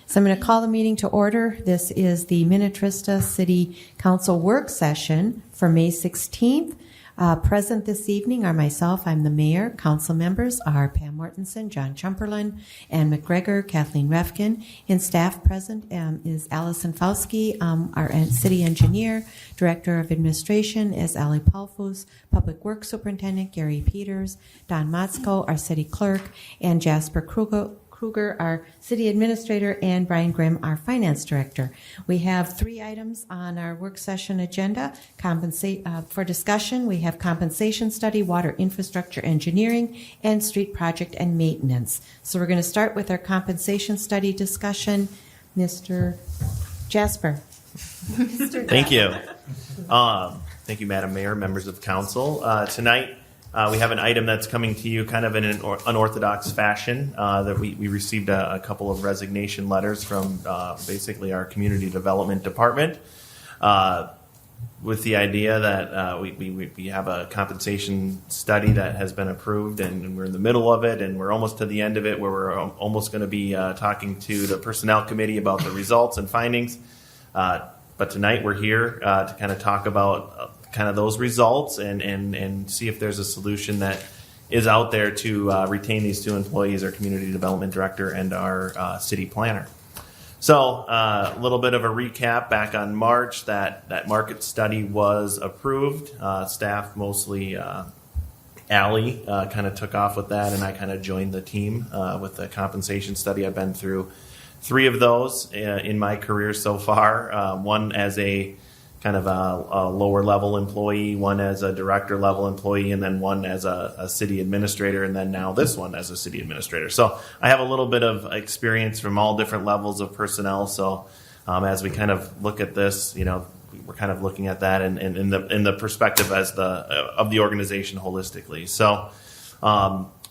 So I'm going to call the meeting to order. This is the Minnetrista City Council work session for May 16th. Present this evening are myself, I'm the mayor. Council members are Pam Mortensen, John Chumperlin, Ann McGregor, Kathleen Refkin. And staff present is Allison Fauski, our city engineer. Director of Administration is Ali Palfus, Public Works Superintendent Gary Peters, Don Motzko, our city clerk, and Jasper Kruger, our city administrator, and Brian Grimm, our finance director. We have 3 items on our work session agenda. For discussion, we have compensation study, water infrastructure engineering, and street project and maintenance. So we're going to start with our compensation study discussion. Mr. Jasper. Thank you. Thank you, Madam Mayor, members of council. Tonight, we have an item that's coming to you kind of in an unorthodox fashion. That we received a couple of resignation letters from basically our community development department with the idea that we have a compensation study that has been approved, and we're in the middle of it, and we're almost to the end of it, where we're almost going to be talking to the personnel committee about the results and findings. But tonight we're here to kind of talk about kind of those results and see if there's a solution that is out there to retain these 2 employees, our community development director and our city planner. So a little bit of a recap. Back on March, that market study was approved. Staff, mostly Allie, kind of took off with that, and I kind of joined the team with the compensation study. I've been through 3 of those in my career so far, one as a kind of a lower level employee, one as a director level employee, and then one as a city administrator, and then now this one as a city administrator. So I have a little bit of experience from all different levels of personnel. So as we kind of look at this, we're kind of looking at that in the perspective of the organization holistically. So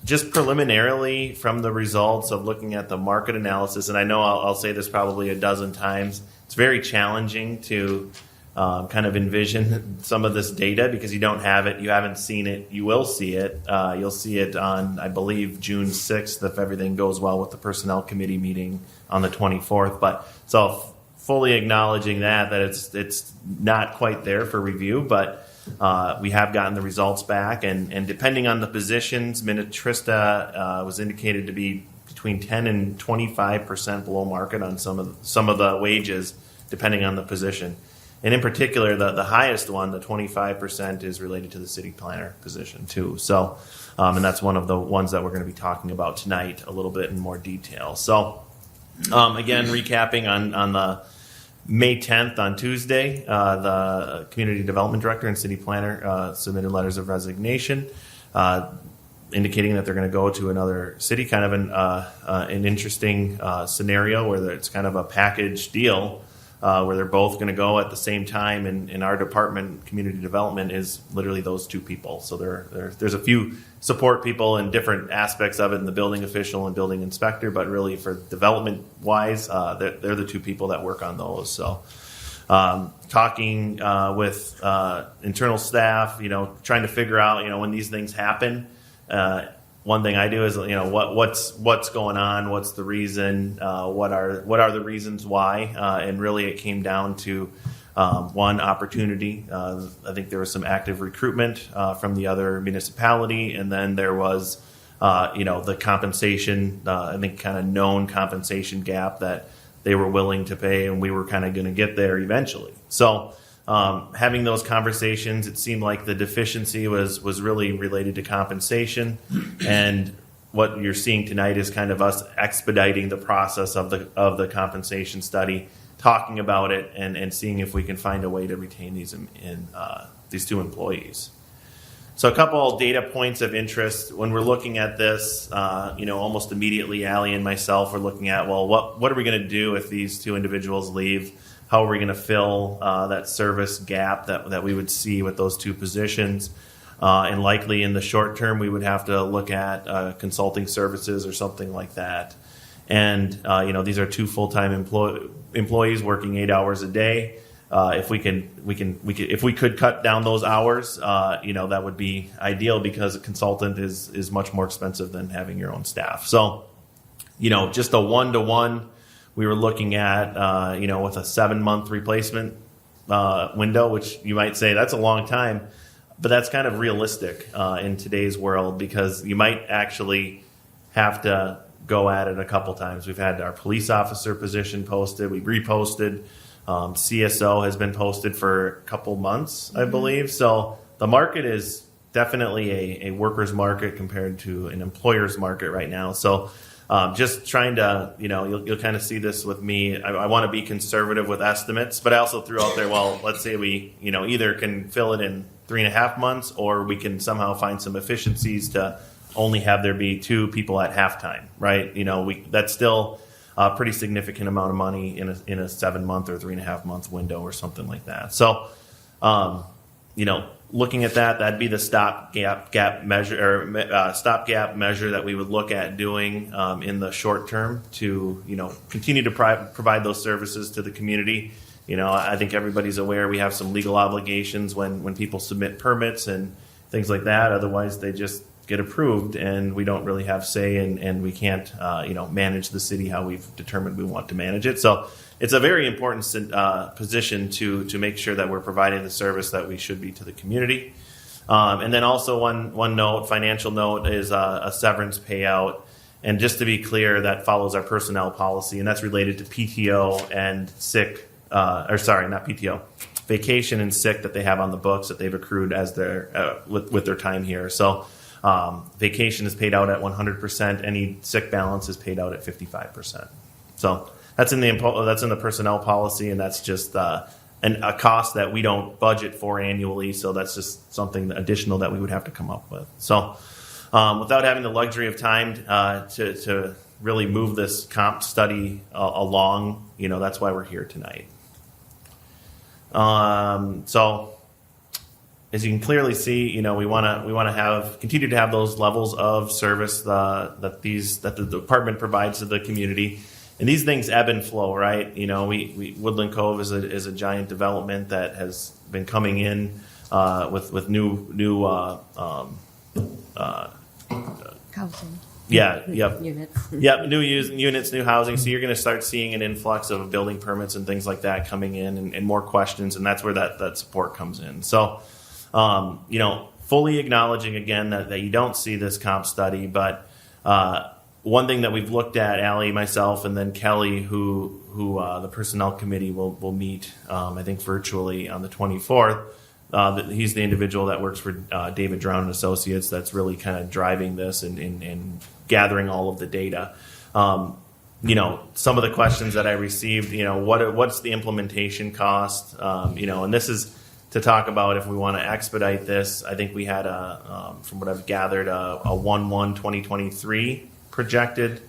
just preliminarily from the results of looking at the market analysis, and I know I'll say this probably a dozen times, it's very challenging to kind of envision some of this data because you don't have it, you haven't seen it, you will see it. You'll see it on, I believe, June 6th if everything goes well with the personnel committee meeting on the 24th. But so fully acknowledging that it's not quite there for review, but we have gotten the results back, and depending on the positions, Minnetrista was indicated to be between 10 and 25% below market on some of the wages, depending on the position. And in particular, the highest one, the 25%, is related to the city planner position too. So, and that's one of the ones that we're going to be talking about tonight a little bit in more detail. So, again, recapping on the May 10th on Tuesday, the community development director and city planner submitted letters of resignation, indicating that they're going to go to another city. Kind of an interesting scenario where it's kind of a package deal. Where they're both going to go at the same time, and in our department, community development is literally those 2 people. So there's a few support people in different aspects of it, in the building official and building inspector, but really for development wise, they're the 2 people that work on those. So talking with internal staff, trying to figure out, when these things happen. One thing I do is, what's going on? What's the reason? What are the reasons why? And really, it came down to one, opportunity. I think there was some active recruitment from the other municipality, and then there was, the compensation. I think kind of known compensation gap that they were willing to pay, and we were kind of going to get there eventually. So. Having those conversations, it seemed like the deficiency was really related to compensation, and what you're seeing tonight is kind of us expediting the process of the compensation study, talking about it, and seeing if we can find a way to retain these these 2 employees. So a couple data points of interest when we're looking at this. Almost immediately, Allie and myself are looking at, well, what are we going to do if these 2 individuals leave? How are we going to fill that service gap that we would see with those 2 positions? And likely in the short term, we would have to look at consulting services or something like that. And these are 2 full-time employees working 8 hours a day. If we could cut down those hours, that would be ideal, because a consultant is much more expensive than having your own staff. So, just a one-to-one we were looking at, with a 7-month replacement window, which you might say that's a long time, but that's kind of realistic in today's world, because you might actually have to go at it a couple times. We've had our police officer position posted. We reposted. CSO has been posted for a couple months, I believe. So the market is definitely a worker's market compared to an employer's market right now. So just trying to, you'll kind of see this with me. I want to be conservative with estimates, but I also threw out there, well, let's say we, either can fill it in 3.5 months, or we can somehow find some efficiencies to only have there be 2 people at halftime, right? That's still a pretty significant amount of money in a 7-month or 3.5 month window or something like that. So, looking at that'd be the stopgap measure that we would look at doing in the short term to, continue to provide those services to the community. I think everybody's aware we have some legal obligations when people submit permits and things like that. Otherwise, they just get approved, and we don't really have say, and we can't, manage the city how we've determined we want to manage it. So it's a very important position to make sure that we're providing the service that we should be to the community. And then also one note, financial note, is a severance payout. And just to be clear, that follows our personnel policy, and that's related to PTO and sick, not PTO, vacation and sick that they have on the books that they've accrued as their with their time here. So vacation is paid out at 100%. Any sick balance is paid out at 55%. So that's in the personnel policy, and that's just a cost that we don't budget for annually. So that's just something additional that we would have to come up with. So without having the luxury of time to really move this comp study along, that's why we're here tonight. So as you can clearly see, we want to continue to have those levels of service that the department provides to the community, and these things ebb and flow, right? Woodland Cove is a giant development that has been coming in with new Housing. Yeah. Yep. Units. Yep. New units, new housing. So you're going to start seeing an influx of building permits and things like that coming in, and more questions, and that's where that support comes in. So, fully acknowledging again that you don't see this comp study, but one thing that we've looked at, Allie, myself, and then Kelly, who the personnel committee will meet, I think virtually on the 24th. He's the individual that works for David Drown and Associates that's really kind of driving this and gathering all of the data. Some of the questions that I received, what's the implementation cost? And this is to talk about if we want to expedite this. I think we had from what I've gathered, a 1/1/2023 projected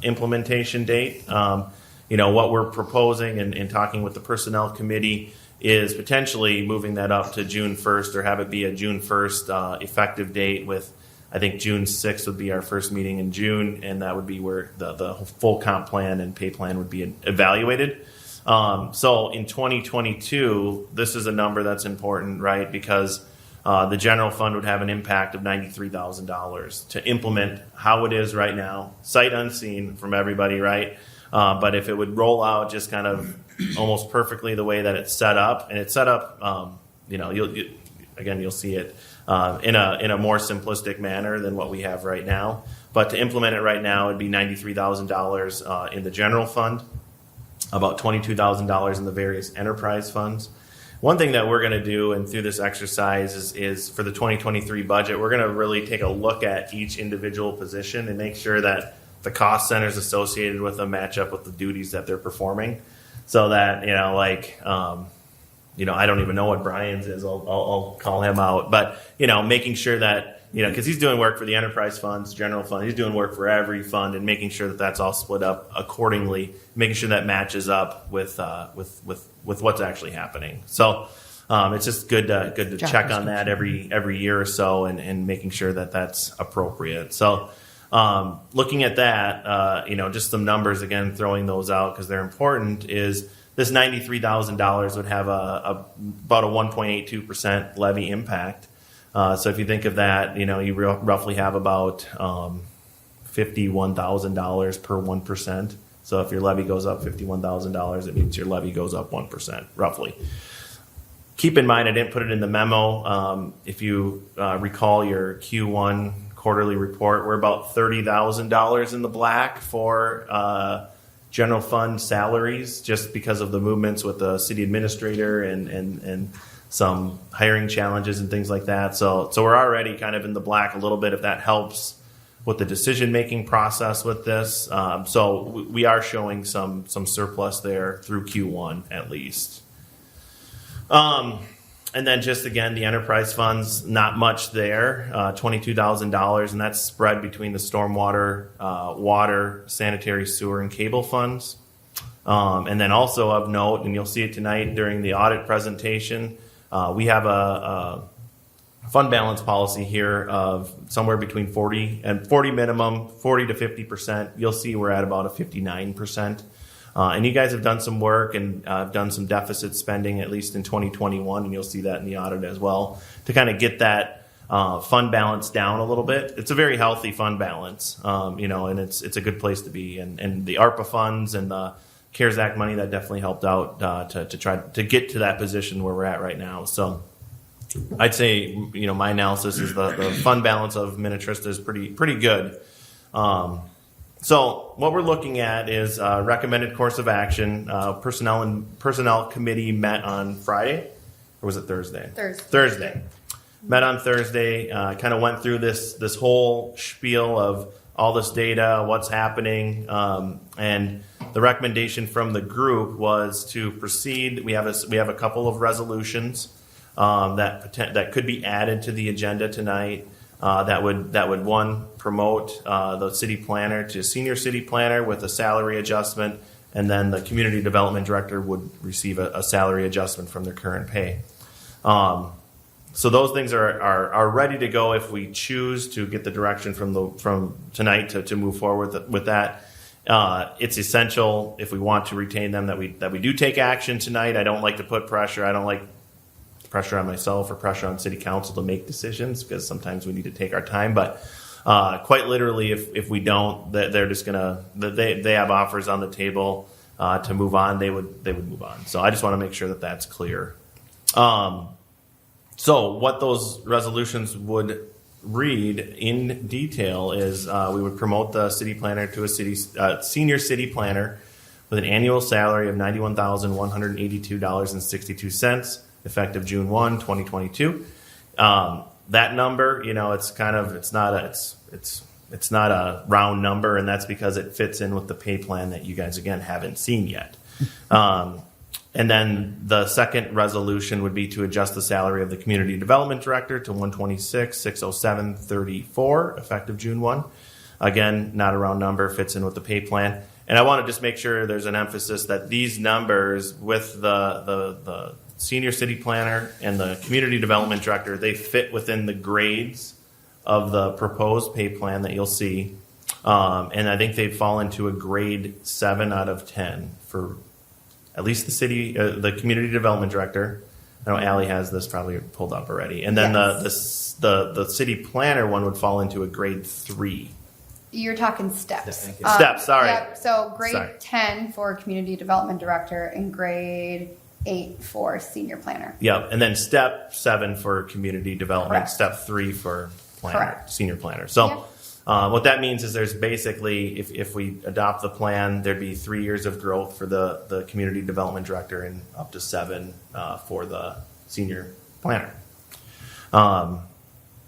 implementation date. What we're proposing and talking with the personnel committee is potentially moving that up to June 1st, or have it be a June 1st effective date, with, I think, June 6th would be our first meeting in June, and that would be where the full comp plan and pay plan would be evaluated. So in 2022, this is a number that's important, right? Because the general fund would have an impact of $93,000 to implement how it is right now, sight unseen from everybody, right? But if it would roll out just kind of almost perfectly the way that it's set up, and it's set up, you'll see it in a more simplistic manner than what we have right now. But to implement it right now, it'd be $93,000 in the general fund, about $22,000 in the various enterprise funds. One thing that we're going to do, and through this exercise, is for the 2023 budget, we're going to really take a look at each individual position and make sure that the cost centers associated with them match up with the duties that they're performing. So that, I don't even know what Brian's is. I'll call him out. But, making sure that, because he's doing work for the enterprise funds, general fund, he's doing work for every fund, and making sure that that's all split up accordingly, making sure that matches up with what's actually happening. So it's just good to check on that every year or so, and making sure that that's appropriate. So looking at that, just some numbers, again, throwing those out because they're important, is this $93,000 would have about a 1.82% levy impact. So if you think of that, you roughly have about $51,000 per 1%. So if your levy goes up $51,000, it means your levy goes up 1%, roughly. Keep in mind, I didn't put it in the memo. If you recall your Q1 quarterly report, we're about $30,000 in the black for general fund salaries, just because of the movements with the city administrator and some hiring challenges and things like that. So we're already kind of in the black a little bit, if that helps with the decision-making process with this. So we are showing some surplus there through Q1 at least. And then just again, the enterprise funds, not much there, $22,000, and that's spread between the stormwater, water, sanitary, sewer, and cable funds. And then also of note, and you'll see it tonight during the audit presentation, we have a fund balance policy here of somewhere between 40 minimum, 40 to 50%. You'll see we're at about a 59%. And you guys have done some work and done some deficit spending, at least in 2021, and you'll see that in the audit as well, to kind of get that fund balance down a little bit. It's a very healthy fund balance, and it's a good place to be. And the ARPA funds and the CARES Act money, that definitely helped out to try to get to that position where we're at right now. So I'd say, my analysis is the fund balance of Minnetrista is pretty good. So what we're looking at is recommended course of action. Personnel committee met on Friday, or was it Thursday? Thursday. Met on Thursday. Kind of went through this whole spiel of all this data, what's happening, and the recommendation from the group was to proceed. We have a couple of resolutions that could be added to the agenda tonight. That would one, promote the city planner to senior city planner with a salary adjustment, and then the community development director would receive a salary adjustment from their current pay. So those things are ready to go if we choose to get the direction from tonight to move forward with that. It's essential if we want to retain them that we do take action tonight. I don't like to put pressure. I don't like pressure on myself or pressure on city council to make decisions, because sometimes we need to take our time. But quite literally, if we don't, they're just they have offers on the table to move on. They would move on. So I just want to make sure that that's clear. So what those resolutions would read in detail is we would promote the city planner to a senior city planner with an annual salary of $91,182.62. effective June 1, 2022. That number, it's not a round number, and that's because it fits in with the pay plan that you guys, again, haven't seen yet. And then the second resolution would be to adjust the salary of the community development director to $126,607.34, effective June 1. Again, not a round number, fits in with the pay plan. And I want to just make sure there's an emphasis that these numbers with the senior city planner and the community development director, they fit within the grades of the proposed pay plan that you'll see. And I think they fall into a grade 7 out of 10 for at least the community development director. I know Allie has this probably pulled up already. And then Yes. the city planner one would fall into a grade 3. You're talking steps. Steps, sorry. Yep, so grade Sorry. 10 for community development director and grade 8 for senior planner. Yep, and then step 7 for community development, Correct. step 3 for planner, Correct. senior planner. So Yep. what that means is there's basically, if we adopt the plan, there'd be 3 years of growth for the community development director and up to 7 for the senior planner.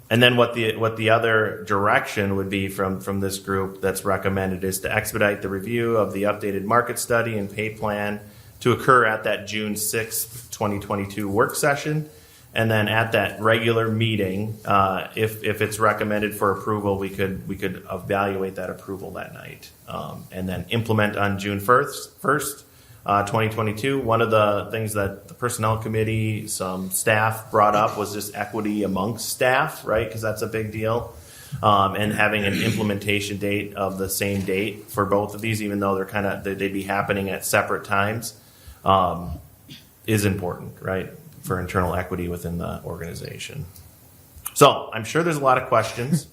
And then what the other direction would be from this group that's recommended is to expedite the review of the updated market study and pay plan to occur at that June 6th, 2022 work session. And then at that regular meeting, if it's recommended for approval, we could evaluate that approval that night, and then implement on June 1st, 2022. One of the things that the personnel committee, some staff brought up was just equity amongst staff, right? Because that's a big deal. And having an implementation date of the same date for both of these, even though they'd be happening at separate times, is important, right? For internal equity within the organization. So I'm sure there's a lot of questions.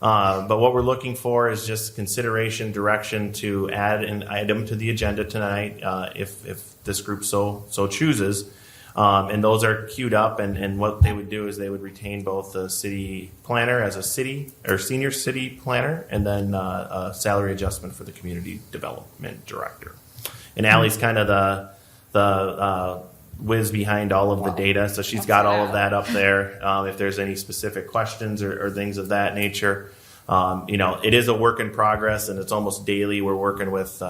But what we're looking for is just consideration, direction to add an item to the agenda tonight, if this group so chooses. And those are queued up, and what they would do is they would retain both the city planner as a city or senior city planner, and then a salary adjustment for the community development director. And Allie's kind of the whiz behind all of the data, so she's got all of that up there. If there's any specific questions or things of that nature, it is a work in progress, and it's almost daily. We're working with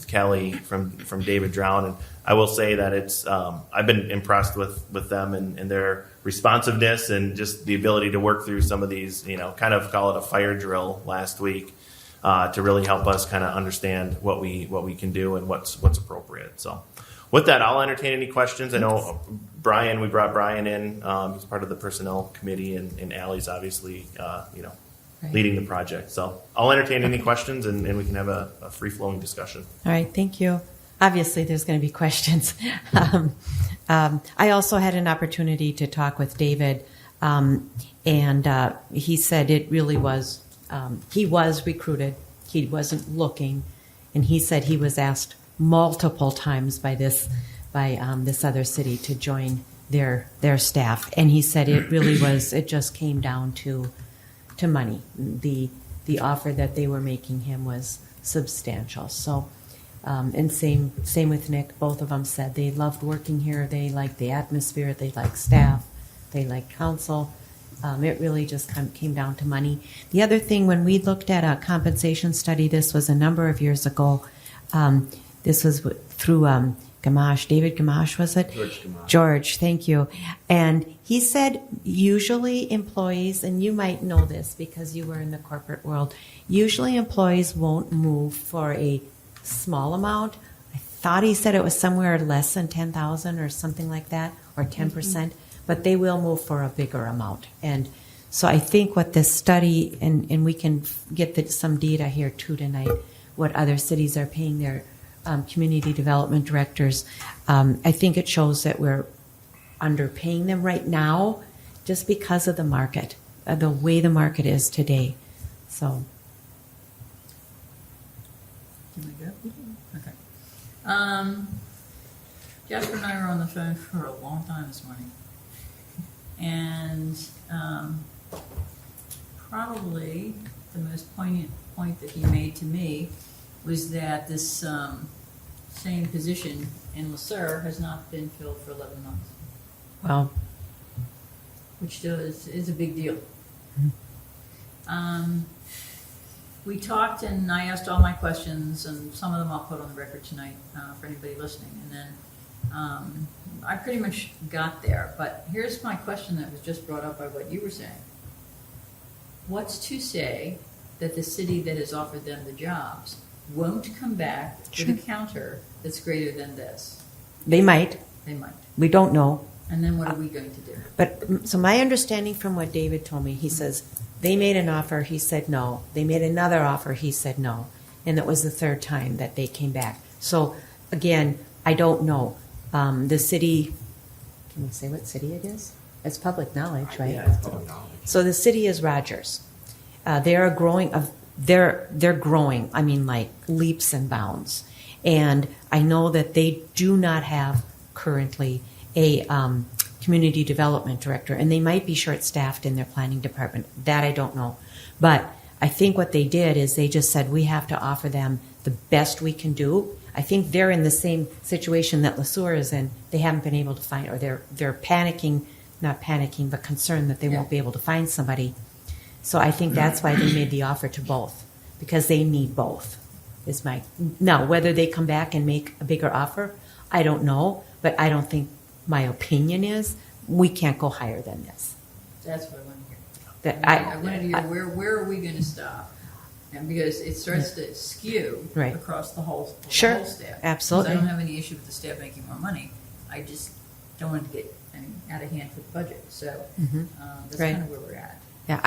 Kelly from David Drown, and I will say that it's I've been impressed with them and their responsiveness and just the ability to work through some of these, kind of call it a fire drill last week, to really help us kind of understand what we can do and what's appropriate. So with that, I'll entertain any questions. I know we brought Brian in. He's part of the personnel committee, and Allie's obviously, Right. leading the project. So I'll entertain any questions, and we can have a free-flowing discussion. All right, thank you. Obviously, there's going to be questions. I also had an opportunity to talk with David, and he said it really was, he was recruited. He wasn't looking, and he said he was asked multiple times by this other city to join their staff, and he said it really was. It just came down to money. The offer that they were making him was substantial. So, and same with Nick. Both of them said they loved working here. They liked the atmosphere. They liked staff. They liked council. It really just came down to money. The other thing, when we looked at a compensation study, this was a number of years ago. This was through Gamache. David Gamache, was it? George Gamache. George, thank you. And he said usually employees, and you might know this because you were in the corporate world, usually employees won't move for a small amount. I thought he said it was somewhere less than 10,000 or something like that, or 10%, but they will move for a bigger amount. And so I think what this study, and we can get some data here too tonight, what other cities are paying their community development directors, I think it shows that we're underpaying them right now just because of the market, the way the market is today. So. Can we go? Okay. Jasper and I were on the phone for a long time this morning. And probably the most poignant point that he made to me was that this same position in LeSueur has not been filled for 11 months. Well, which is a big deal. We talked, and I asked all my questions, and some of them I'll put on the record tonight for anybody listening. And then I pretty much got there. But here's my question that was just brought up by what you were saying. What's to say that the city that has offered them the jobs won't come back with a counter that's greater than this? they might. They might. We don't know. And then what are we going to do? But so my understanding from what David told me, he says they made an offer, he said no. They made another offer, he said no. And it was the third time that they came back. So again, I don't know. The city, can we say what city it is? It's public knowledge, right? Yeah, it's public knowledge. So the city is Rogers. They're growing. They're growing. I mean, like leaps and bounds. And I know that they do not have currently a community development director, and they might be short-staffed in their planning department. That I don't know. But I think what they did is they just said we have to offer them the best we can do. I think they're in the same situation that LeSueur is in. They haven't been able to find, or they're panicking, not panicking, but concerned that they won't be able to find somebody. So I think that's why they made the offer to both, because they need both. Now, whether they come back and make a bigger offer, I don't know, but I don't think, my opinion is we can't go higher than this. That's what I want to hear. I wanted to hear where are we going to stop? And because it starts to skew Right. across the whole Sure. staff. Absolutely. Because I don't have any issue with the staff making more money. I just don't want to get out of hand for the budget. So that's Right. kind of where we're at. Yeah,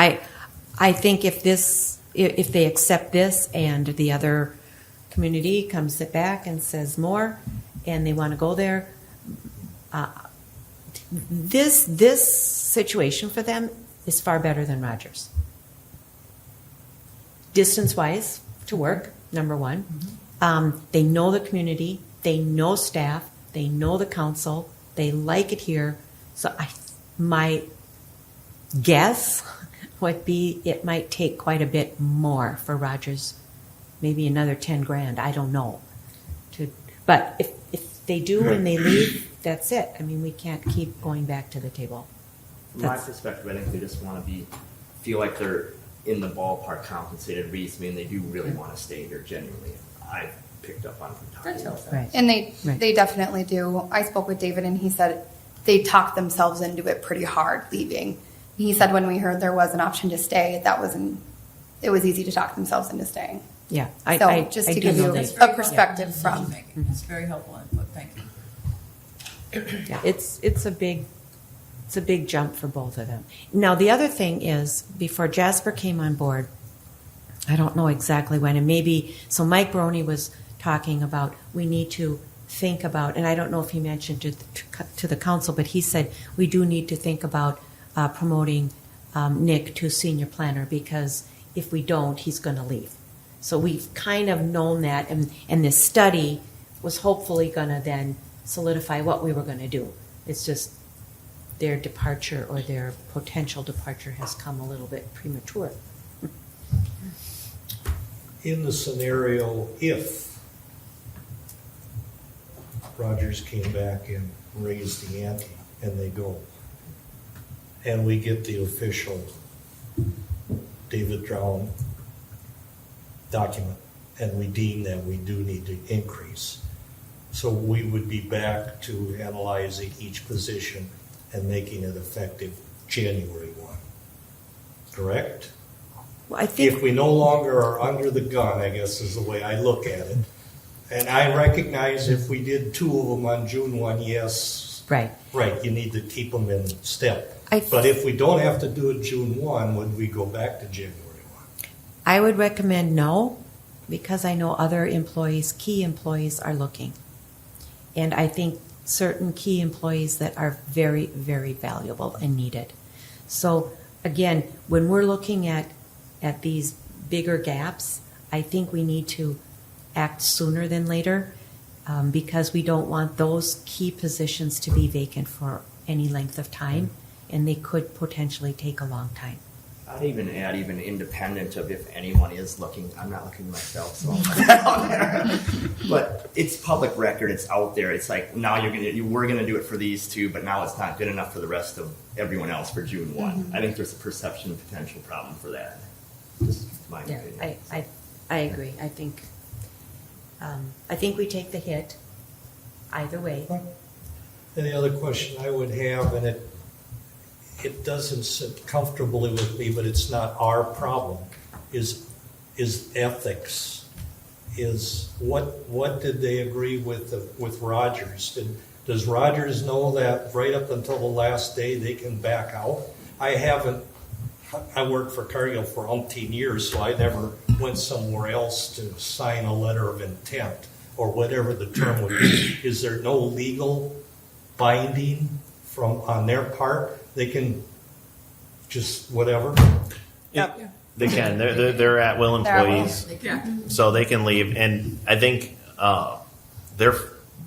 I think if they accept this and the other community comes back and says more, and they want to go there, this situation for them is far better than Rogers. distance-wise to work, number one. They know the community, they know staff, they know the council, they like it here. So my guess would be it might take quite a bit more for Rogers, maybe another 10 grand. I don't know. But if they do and they leave, that's it. I mean, we can't keep going back to the table. From my perspective, I think they just want to feel like they're in the ballpark compensated reasonably, and they do really want to stay here genuinely. I've picked up on from talking That's to helpful. them. Right. And they Right. they definitely do. I spoke with David, and he said they talked themselves into it pretty hard leaving. He said when we heard there was an option to stay, it was easy to talk themselves into staying. Yeah, So just to do give know you they- That's very perspective helpful from- decision-making. It's very helpful input, thank you. Yeah, it's a big jump for both of them. Now the other thing is, before Jasper came on board, I don't know exactly when, and maybe so Mike Broney was talking about we need to think about, and I don't know if he mentioned it to the council, but he said we do need to think about promoting Nick to senior planner, because if we don't, he's going to leave. So we've kind of known that, and this study was hopefully going to then solidify what we were going to do. It's just their departure or their potential departure has come a little bit premature. In the scenario, if Rogers came back and raised the ante and they go, and we get the official David Drown document, and we deem that we do need to increase. So we would be back to analyzing each position and making it effective January 1. Correct? Well, I think If we no longer are under the gun, I guess is the way I look at it. And I recognize if we did 2 of them on June 1, yes, right. right, you need to keep them in step. I- But if we don't have to do it June 1, would we go back to January 1? I would recommend no, because I know other employees, key employees, are looking. And I think certain key employees that are very, very valuable and needed. So again, when we're looking at these bigger gaps, I think we need to act sooner than later, because we don't want those key positions to be vacant for any length of time, and they could potentially take a long time. I'd even add, even independent of if anyone is looking. I'm not looking myself, so I'll put that on there. But it's public record. It's out there. It's like now we're gonna do it for these 2, but now it's not good enough for the rest of everyone else for June 1. I think there's a perception potential problem for that. Just my Yeah, opinion. I agree. I think we take the hit either way. And the other question I would have, and it doesn't sit comfortably with me, but it's not our problem, is ethics. Is what did they agree with Rogers? Does Rogers know that right up until the last day they can back out? I worked for Cargill for umpteen years, so I never went somewhere else to sign a letter of intent or whatever the term would be. Is there no legal binding on their part? They can just whatever. They can. They're at will They're at will. employees, Yeah. so they can leave. And I think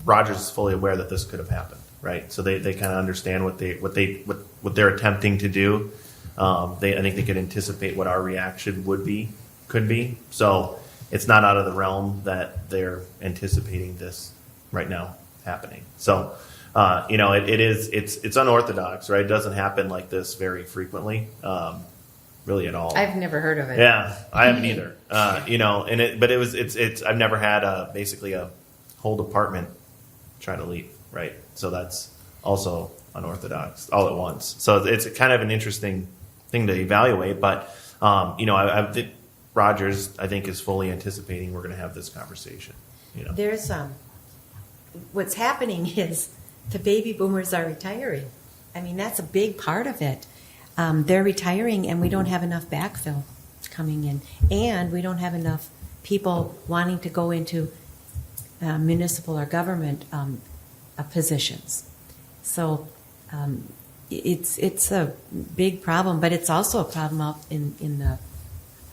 Rogers is fully aware that this could have happened, right? So they kind of understand what they're attempting to do. I think they could anticipate what our reaction could be. So it's not out of the realm that they're anticipating this right now happening. So it's unorthodox, right? It doesn't happen like this very frequently, really at all. I've never heard of it. Yeah, I haven't either. I've never had basically a whole department try to leave, right? So that's also unorthodox all at once. So it's kind of an interesting thing to evaluate, but Rogers, I think, is fully anticipating we're going to have this conversation. There's what's happening is the baby boomers are retiring. I mean, that's a big part of it. They're retiring, and we don't have enough backfill coming in, and we don't have enough people wanting to go into municipal or government positions. So it's a big problem, but it's also a problem out in the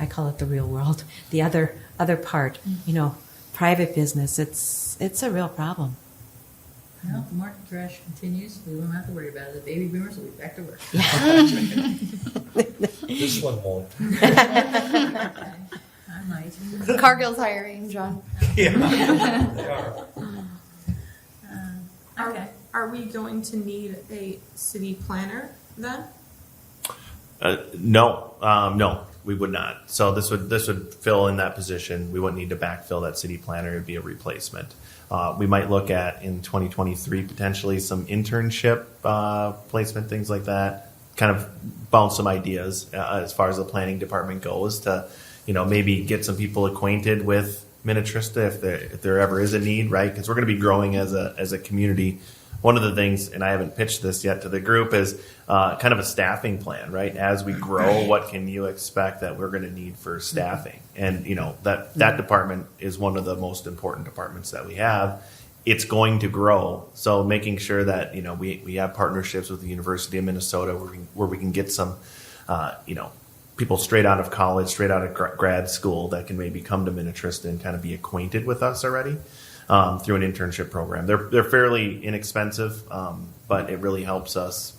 I call it the real world, the other part, private business, it's a real problem. Well, the market crash continues. We won't have to worry about it. The baby boomers will be back to work. This one won't. I might. Cargill's hiring, John. Yeah, they are. Okay. Are we going to need a city planner then? No, we would not. So this would fill in that position. We wouldn't need to backfill that city planner. It'd be a replacement. We might look at in 2023 potentially some internship placement, things like that. Kind of bounce some ideas as far as the planning department goes to, maybe get some people acquainted with Minnetrista if there ever is a need, right? Because we're going to be growing as a community. One of the things, and I haven't pitched this yet to the group, is kind of a staffing plan, right? As we grow, what can you expect that we're going to need for staffing? And, that department is one of the most important departments that we have. It's going to grow. So making sure that, we have partnerships with the University of Minnesota where we can get some, people straight out of college, straight out of grad school that can maybe come to Minnetrista and kind of be acquainted with us already. Through an internship program. They're fairly inexpensive, but it really helps us,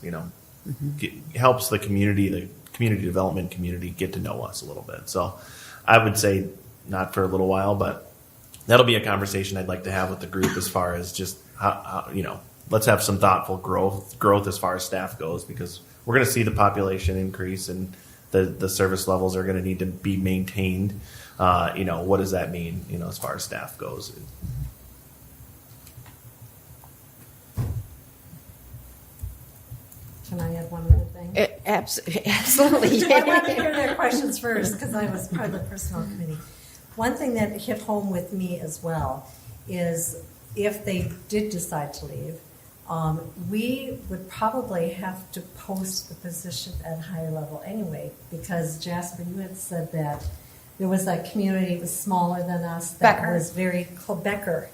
helps the community development community get to know us a little bit. So I would say not for a little while, but that'll be a conversation I'd like to have with the group as far as just how let's have some thoughtful growth as far as staff goes, because we're going to see the population increase and the service levels are going to need to be maintained. What does that mean, as far as staff goes? Can I add one other thing? Absolutely. I want to hear their questions first because I was part of the personnel committee. One thing that hit home with me as well is if they did decide to leave, we would probably have to post the position at a higher level anyway, because Jasper, you had said that there was a community that was smaller than us that Becker. was very Becker.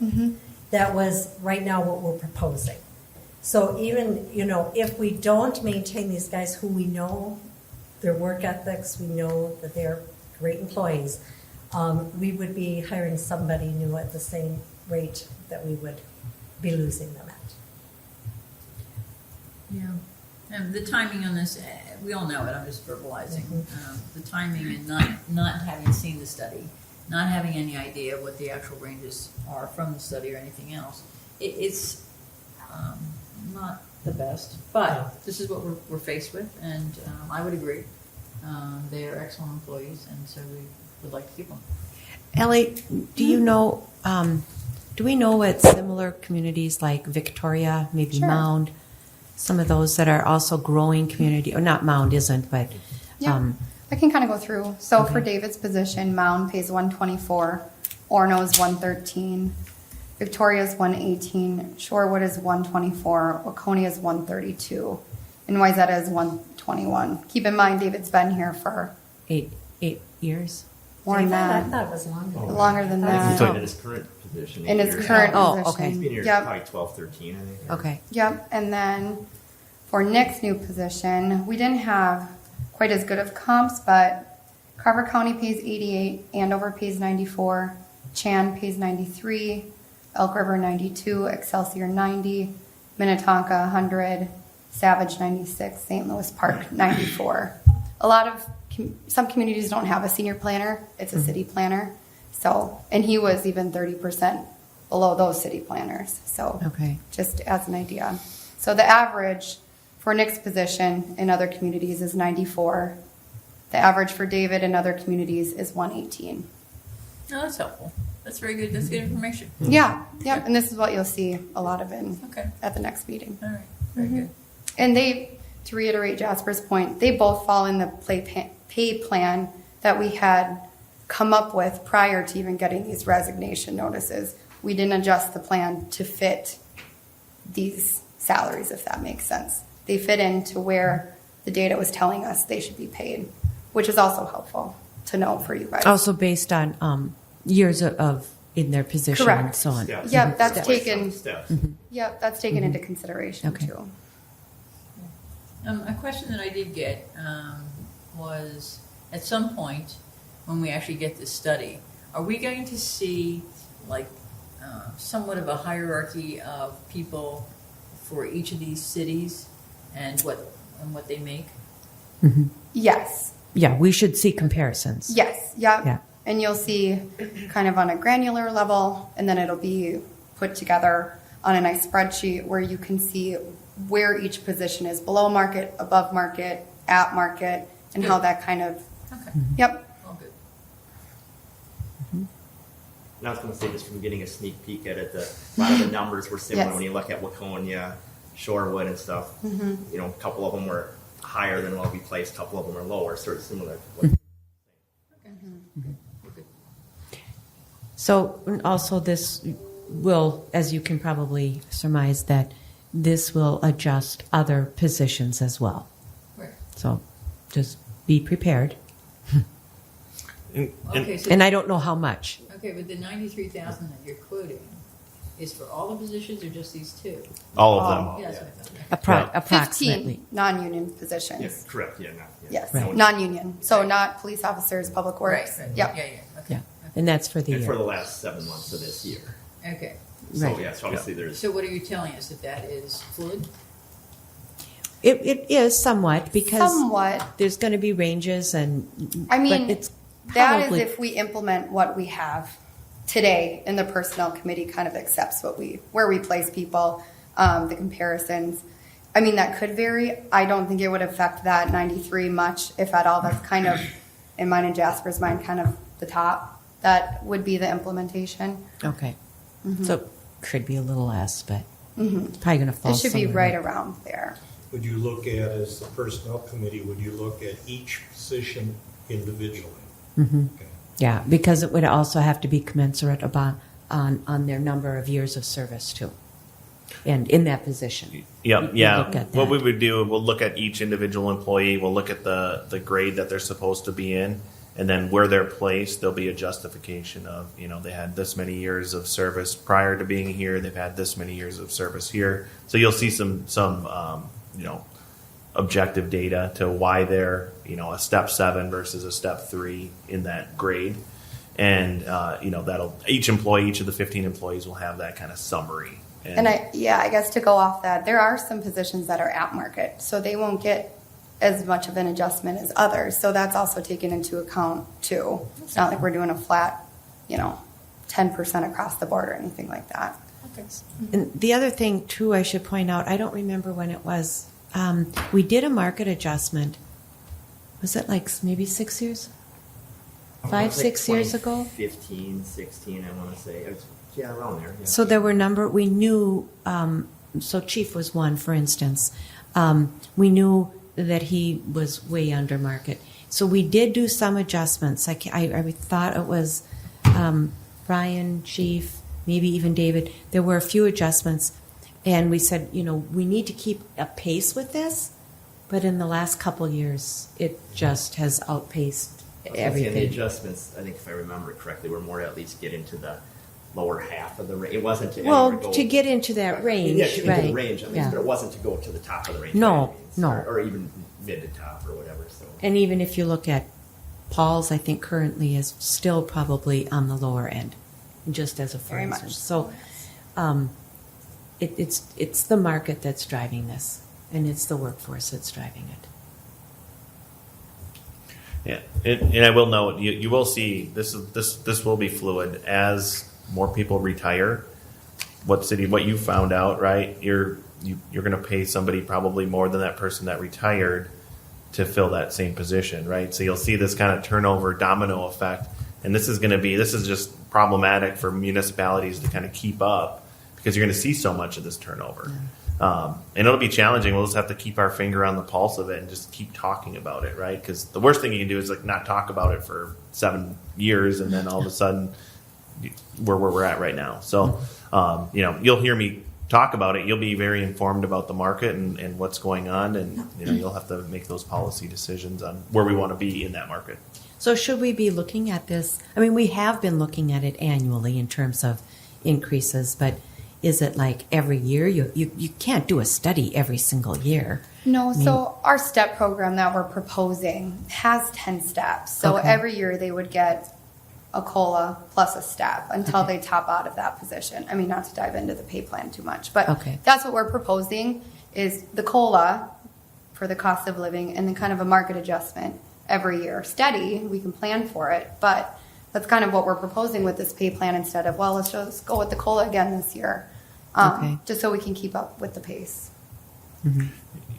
That was right now what we're proposing. So even, if we don't maintain these guys who we know their work ethics, we know that they're great employees, we would be hiring somebody new at the same rate that we would be losing them at. Yeah. And the timing on this, we all know it, I'm just verbalizing. The timing and not having seen the study, not having any idea what the actual ranges are from the study or anything else, it's not the best. But this is what we're faced with, and I would agree. They are excellent employees, and so we would like to keep them. Ellie, do you know, do we know what similar communities like Victoria, maybe Sure. Mound, some of those that are also growing community, or not Mound isn't, but Yeah, I can kind of go through. So for Okay. David's position, Mound pays $124, Orono's $113, Victoria's $118, Shorewood is $124, Waconia is $132, and Wayzata is $121. Keep in mind, David's been here for 8 years. more than I that, thought it was longer. longer than He's that. talking in his current position. In his He's current Oh, position. okay. been here Yep. probably 12, 13, I think. Okay. Yep, and then for Nick's new position, we didn't have quite as good of comps, but Carver County pays 88, Andover pays 94, Chan pays 93, Elk River 92, Excelsior 90, Minnetonka 100, Savage 96, St. Louis Park 94. Some communities don't have a senior planner, it's a city planner. So, and he was even 30% below those city planners. So, Okay. just as an idea. So the average for Nick's position in other communities is 94. The average for David in other communities is 118. No, that's helpful. That's very good. That's good information. Yeah, yeah, and this is what you'll see a lot of in Okay. at the next meeting. All right. Very good. And to reiterate Jasper's point, they both fall in the pay plan that we had come up with prior to even getting these resignation notices. We didn't adjust the plan to fit these salaries, if that makes sense. They fit into where the data was telling us they should be paid, which is also helpful to know for you guys. Also based on years of in their position and Correct. so on. Steps. Yep, that's Steps. taken. Steps. Yep, that's taken into consideration Okay. too. A question that I did get was, at some point, when we actually get this study, are we going to see like somewhat of a hierarchy of people for each of these cities and what they make? Yes. Yeah, we should see comparisons. Yes. Yep. Yeah. And you'll see kind of on a granular level, and then it'll be put together on a nice spreadsheet where you can see where each position is below market, above market, at market, and how that kind of, Okay. yep. All good. And I was going to say, just from getting a sneak peek at it, a lot of the numbers were similar Yes. when you look at Waconia, Shorewood, and stuff. You know, a couple of them were higher than what we placed, a couple of them were lower, sort of similar. To what So also this will, as you can probably surmise, that this will adjust other positions as well. Right. So just be prepared. Okay, so And I don't know how much. okay, but the 93,000 that you're quoting is for all the positions or just these two? All of them. Yeah, that's what I thought. Approximately. 15 non-union positions. Yes, correct. Yeah, not, yeah. Yes. Right. Non-union. So not police officers, public works. Right. Yep. Yeah. Okay. Yeah. And that's for the And for the year. last 7 months of this year. Okay. So Right. yes, obviously there's. So what are you telling us that is fluid? It is somewhat because Somewhat. there's going to be ranges and I mean, but it's that is probably if we implement what we have today, and the personnel committee kind of accepts where we place people, the comparisons. I mean, that could vary. I don't think it would affect that 93 much, if at all. That's kind of, in mine and Jasper's mind, kind of the top. That would be the implementation. okay. So it could be a little less, but it's probably going to fall. It should be somewhere right there. around there. Would you look at, as the personnel committee, would you look at each position individually? Okay. Yeah, because it would also have to be commensurate on their number of years of service too, and in that position. Yep. We Yeah. look at What that. we would do, we'll look at each individual employee. We'll look at the grade that they're supposed to be in, and then where they're placed. There'll be a justification of they had this many years of service prior to being here. They've had this many years of service here. So you'll see some objective data to why they're a step 7 versus a step 3 in that grade. And that'll each of the 15 employees will have that kind of summary. And I guess to go off that, there are some positions that are at market, so they won't get as much of an adjustment as others. So that's also taken into account too. It's not like we're doing a flat, 10% across the board or anything like that. And the other thing too, I should point out, I don't remember when it was. We did a market adjustment. Was it like maybe 6 years? 5, 6 years ago? 15, 16, I want to say. It was, around there. Yeah. So there were we knew, so Chief was one, for instance. We knew that he was way under market. So we did do some adjustments. I thought it was Brian, Chief, maybe even David. There were a few adjustments. And we said, we need to keep a pace with this. But in the last couple of years, it just has outpaced And the everything. adjustments, I think if I remember correctly, were more to at least get into the lower half of the range. It wasn't to Well, go, to get into that range, yeah, to get into right? the range at least, Yeah. but it wasn't to go to the top of the range. No, by any means, no. or even mid to top or whatever. So And even if you look at Paul's, I think currently is still probably on the lower end, just as a for Very much. instance. So it's the market that's driving this, and it's the workforce that's driving it. Yeah, and I will note you will see this will be fluid as more people retire. What you found out, right? You're going to pay somebody probably more than that person that retired to fill that same position, right? So you'll see this kind of turnover domino effect, and this is just problematic for municipalities to kind of keep up because you're going to see so much of this turnover. And it'll be challenging. We'll just have to keep our finger on the pulse of it and just keep talking about it, right? Because the worst thing you can do is not talk about it for 7 years and then all of a sudden where we're at right now. So, you'll hear me talk about it. You'll be very informed about the market and what's going on, and you'll have to make those policy decisions on where we want to be in that market. So should we be looking at this? I mean, we have been looking at it annually in terms of increases, but is it like every year? You can't do a study every single year. No, so our STEP program that we're proposing has 10 steps. So Okay. every year they would get a COLA plus a step until they top out of that position. I mean, not to dive into the pay plan too much, but Okay. that's what we're proposing is the COLA for the cost of living and then kind of a market adjustment every year. Steady, we can plan for it, but that's kind of what we're proposing with this pay plan instead of, well, let's just go with the COLA again this year, Okay. just so we can keep up with the pace.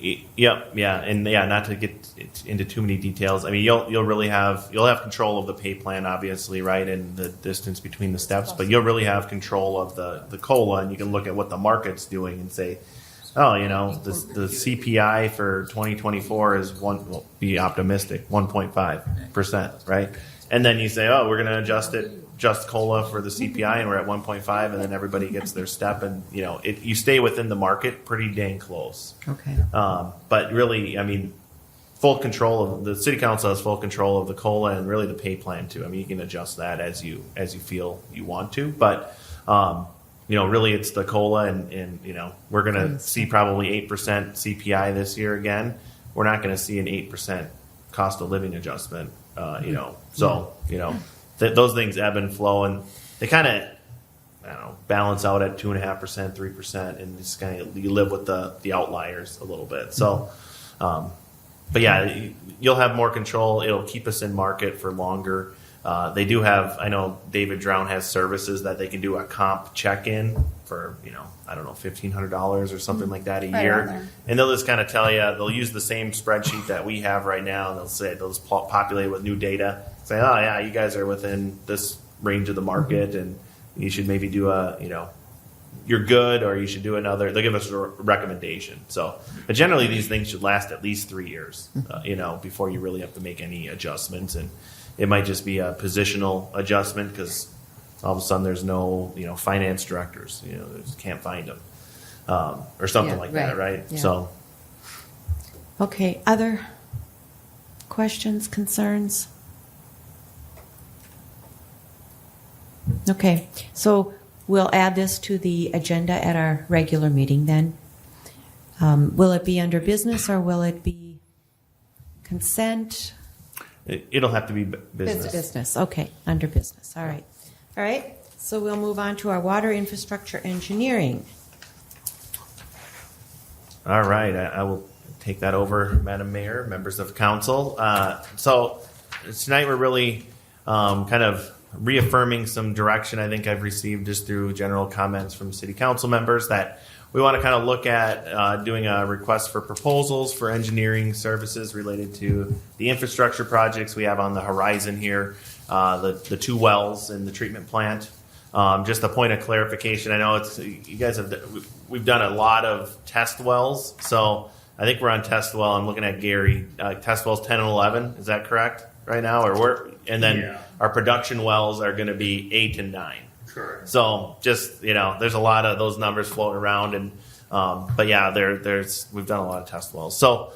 Yep, yeah, and yeah, not to get into too many details. I mean, you'll really have control of the pay plan, obviously, right, and the distance between the steps. But you'll really have control of the COLA, and you can look at what the market's doing and say, oh, the CPI for 2024 is well, be optimistic, 1.5%, right? And then you say, oh, we're going to adjust COLA for the CPI, and we're at 1.5, and then everybody gets their step, and you stay within the market pretty dang close. Okay. But really, I mean, full control of the city council has full control of the COLA and really the pay plan too. I mean, you can adjust that as you feel you want to, but really it's the COLA, and we're going to see probably 8% CPI this year again. We're not going to see an 8% cost of living adjustment. Those things ebb and flow, and they kind of balance out at 2.5%, 3%, and just kind of you live with the outliers a little bit. So, but yeah, you'll have more control. It'll keep us in market for longer. They do have, I know David Drown has services that they can do a comp check-in for, $1,500 or something like that a Right year. on there. And they'll just kind of tell you, they'll use the same spreadsheet that we have right now. And they'll just populate with new data. Say, oh yeah, you guys are within this range of the market, and you should maybe do you're good, or you should do another. They'll give us a recommendation. So, but generally these things should last at least 3 years, before you really have to make any adjustments. And it might just be a positional adjustment because all of a sudden there's no, finance directors, they just can't find them, or something Yeah, like that, right? yeah. So, Okay. Other questions, concerns? Okay. So we'll add this to the agenda at our regular meeting then. Will it be under business or will it be consent? it'll have to be business. Business. Okay. Under business. All right. All right. So we'll move on to our water infrastructure engineering. All right, I will take that over, Madam Mayor, members of council. So tonight we're really kind of reaffirming some direction I think I've received just through general comments from city council members that we want to kind of look at doing a request for proposals for engineering services related to the infrastructure projects we have on the horizon here, the two wells in the treatment plant. Just a point of clarification. I know you guys we've done a lot of test wells. So I think we're on test well. I'm looking at Gary. Test wells 10 and 11. Is that correct right now? Our production wells are going to be 8 and 9. Correct. So just, there's a lot of those numbers floating around. And, but yeah, we've done a lot of test wells. So,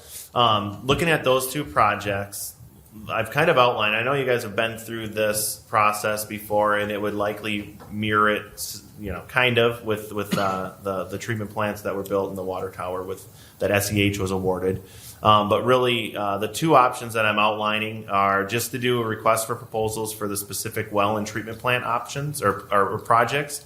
looking at those two projects, I've kind of outlined, I know you guys have been through this process before, and it would likely mirror it, kind of with the treatment plants that were built in the water tower that SEH was awarded. But really, the two options that I'm outlining are just to do a request for proposals for the specific well and treatment plant options or projects.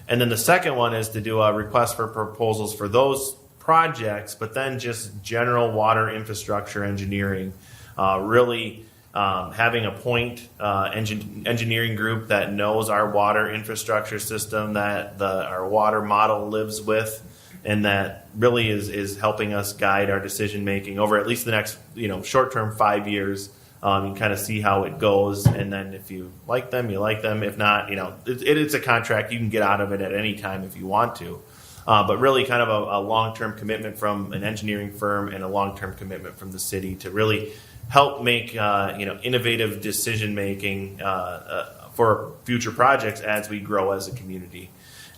And then the second one is to do a request for proposals for those projects, but then just general water infrastructure engineering. Really having a point engineering group that knows our water infrastructure system, that our water model lives with, and that really is helping us guide our decision making over at least the next short term 5 years. And kind of see how it goes, and then if you like them, you like them. If not, it's a contract. You can get out of it at any time if you want to. But really kind of a long-term commitment from an engineering firm and a long-term commitment from the city to really help make innovative decision making for future projects as we grow as a community,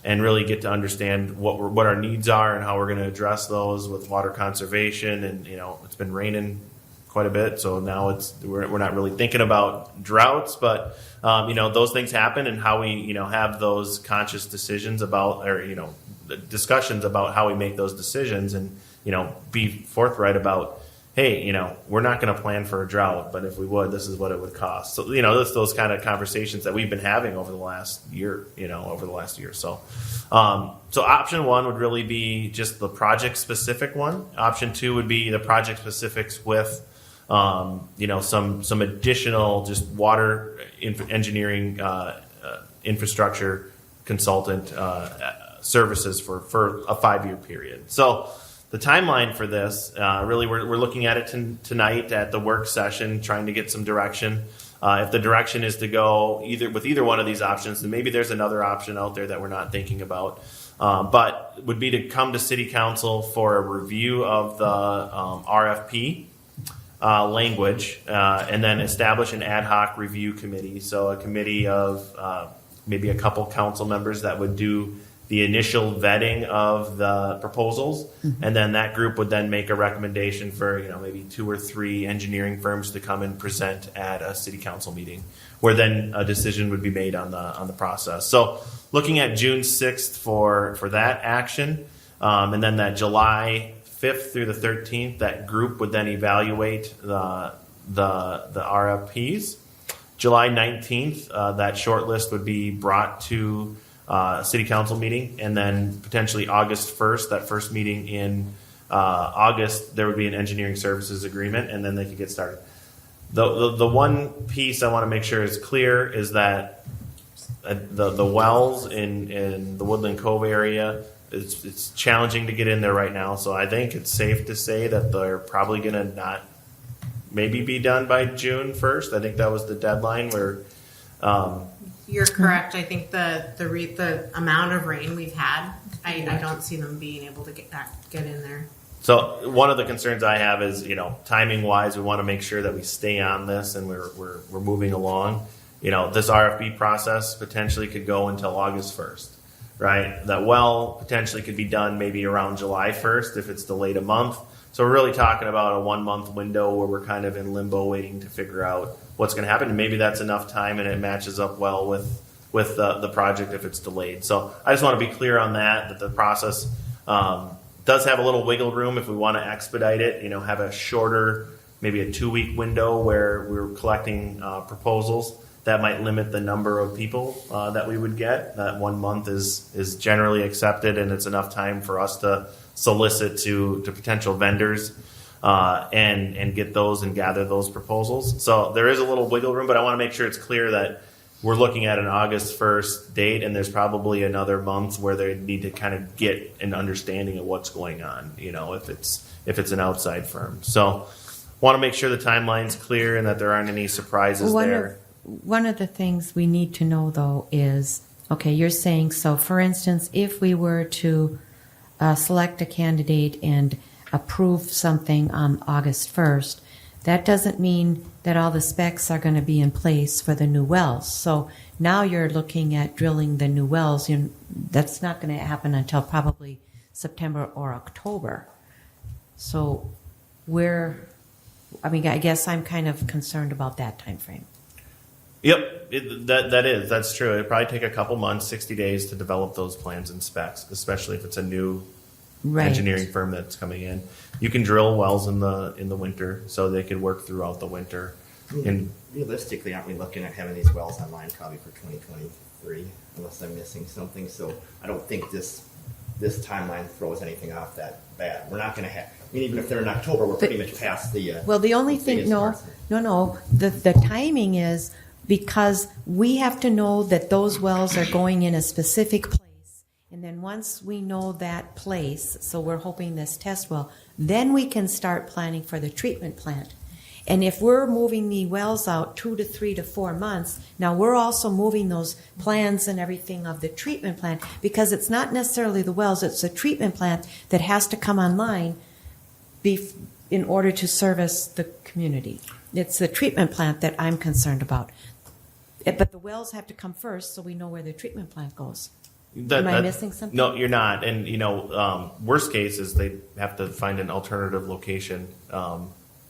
and really get to understand what our needs are and how we're going to address those with water conservation. And it's been raining quite a bit, so now we're not really thinking about droughts, but those things happen, and how we have those conscious decisions about, or discussions about how we make those decisions, and be forthright about, hey, we're not going to plan for a drought, but if we would, this is what it would cost. So those kind of conversations that we've been having over the last year. So option one would really be just the project specific one. Option two would be the project specifics with some additional just water engineering infrastructure consultant services for a 5-year period. So the timeline for this, really, we're looking at it tonight at the work session, trying to get some direction. If the direction is to go either one of these options, then maybe there's another option out there that we're not thinking about. But would be to come to City Council for a review of the RFP language, and then establish an ad hoc review committee. So a committee of maybe a couple council members that would do the initial vetting of the proposals, and then that group would then make a recommendation for maybe 2 or 3 engineering firms to come and present at a city council meeting, where then a decision would be made on the process. So looking at June 6th for that action, and then that July 5th through the 13th, that group would then evaluate the RFPs. July 19th, that short list would be brought to city council meeting, and then potentially August 1st, that first meeting in August, there would be an engineering services agreement, and then they could get started. The one piece I want to make sure is clear is that the wells in the Woodland Cove area, it's challenging to get in there right now. So I think it's safe to say that they're probably going to not maybe be done by June 1st. I think that was the deadline where. You're correct. I think the amount of rain we've had, I don't see them being able to get in there. So one of the concerns I have is, timing wise, we want to make sure that we stay on this and we're moving along. This RFP process potentially could go until August 1st, right? That well potentially could be done maybe around July 1st if it's delayed a month. So we're really talking about a 1-month window where we're kind of in limbo waiting to figure out what's going to happen. And maybe that's enough time and it matches up well with the project if it's delayed. So I just want to be clear on that the process does have a little wiggle room if we want to expedite it, have a shorter, maybe a 2-week window where we're collecting proposals. That might limit the number of people that we would get. That 1 month is generally accepted, and it's enough time for us to solicit to potential vendors and get those and gather those proposals. So there is a little wiggle room, but I want to make sure it's clear that we're looking at an August 1st date, and there's probably another month where they need to kind of get an understanding of what's going on, if it's an outside firm. So want to make sure the timeline's clear and that there aren't any surprises there. One of the things we need to know, though, is, okay, you're saying, so for instance, if we were to select a candidate and approve something on August 1st, that doesn't mean that all the specs are going to be in place for the new wells. So now you're looking at drilling the new wells. That's not going to happen until probably September or October. So I guess I'm kind of concerned about that time frame. Yep, that's true. It'd probably take a couple months, 60 days to develop those plans and specs, especially if it's a new engineering firm that's coming in. You can drill wells in the winter, so they could work throughout the winter. And realistically, aren't we looking at having these wells online probably for 2023, unless I'm missing something? So I don't think this timeline throws anything off that bad. We're not going to have. Even if they're in October, we're pretty much past the. Well, the only thing, no. The timing is because we have to know that those wells are going in a specific place. And then once we know that place, so we're hoping this test well, then we can start planning for the treatment plant. And if we're moving the wells out 2 to 3 to 4 months, now we're also moving those plans and everything of the treatment plant, because it's not necessarily the wells, it's the treatment plant that has to come online in order to service the community. It's the treatment plant that I'm concerned about. But the wells have to come first so we know where the treatment plant goes. Am I missing something? No, you're not. And, worst case is they have to find an alternative location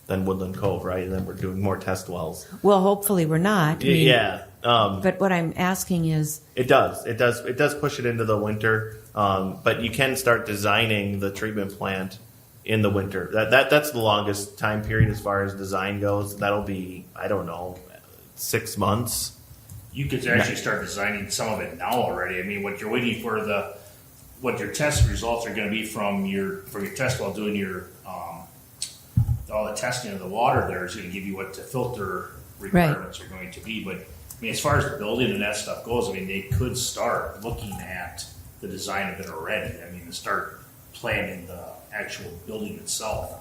Woodland Cove, right? And then we're doing more test wells. Well, hopefully we're not. I mean, Yeah. But what I'm asking is, It does push it into the winter, but you can start designing the treatment plant in the winter. That's the longest time period as far as design goes. That'll be, I don't know, 6 months. You could actually start designing some of it now already. I mean, what you're waiting for what your test results are going to be from your test while doing your all the testing of the water there is going to give you what the filter requirements are going to be. But I mean, as far as the building and that stuff goes, I mean, they could start looking at the design of it already. I mean, start planning the actual building itself.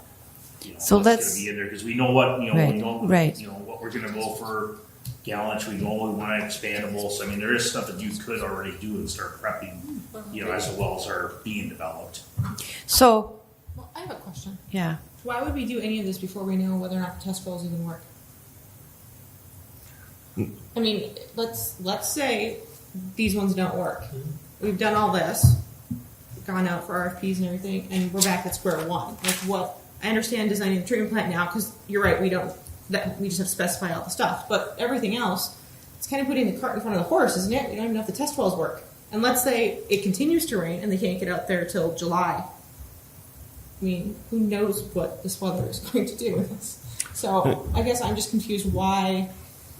So what's let's- going to be in there because we know what we know Right. what we're going to go for gallons. We know we want expandable. So I mean, there is stuff that you could already do and start prepping. As the wells are being developed. so, Well, I have a question. yeah. Why would we do any of this before we know whether or not the test wells even work? I mean, let's say these ones don't work. We've done all this, gone out for RFPs and everything, and we're back at square one. Like, what? I understand designing the treatment plant now because you're right. We just have to specify all the stuff, but everything else, it's kind of putting the cart in front of the horse, isn't it? We don't even know if the test wells work. And let's say it continues to rain and they can't get out there till July. I mean, who knows what this weather is going to do with us? So I guess I'm just confused why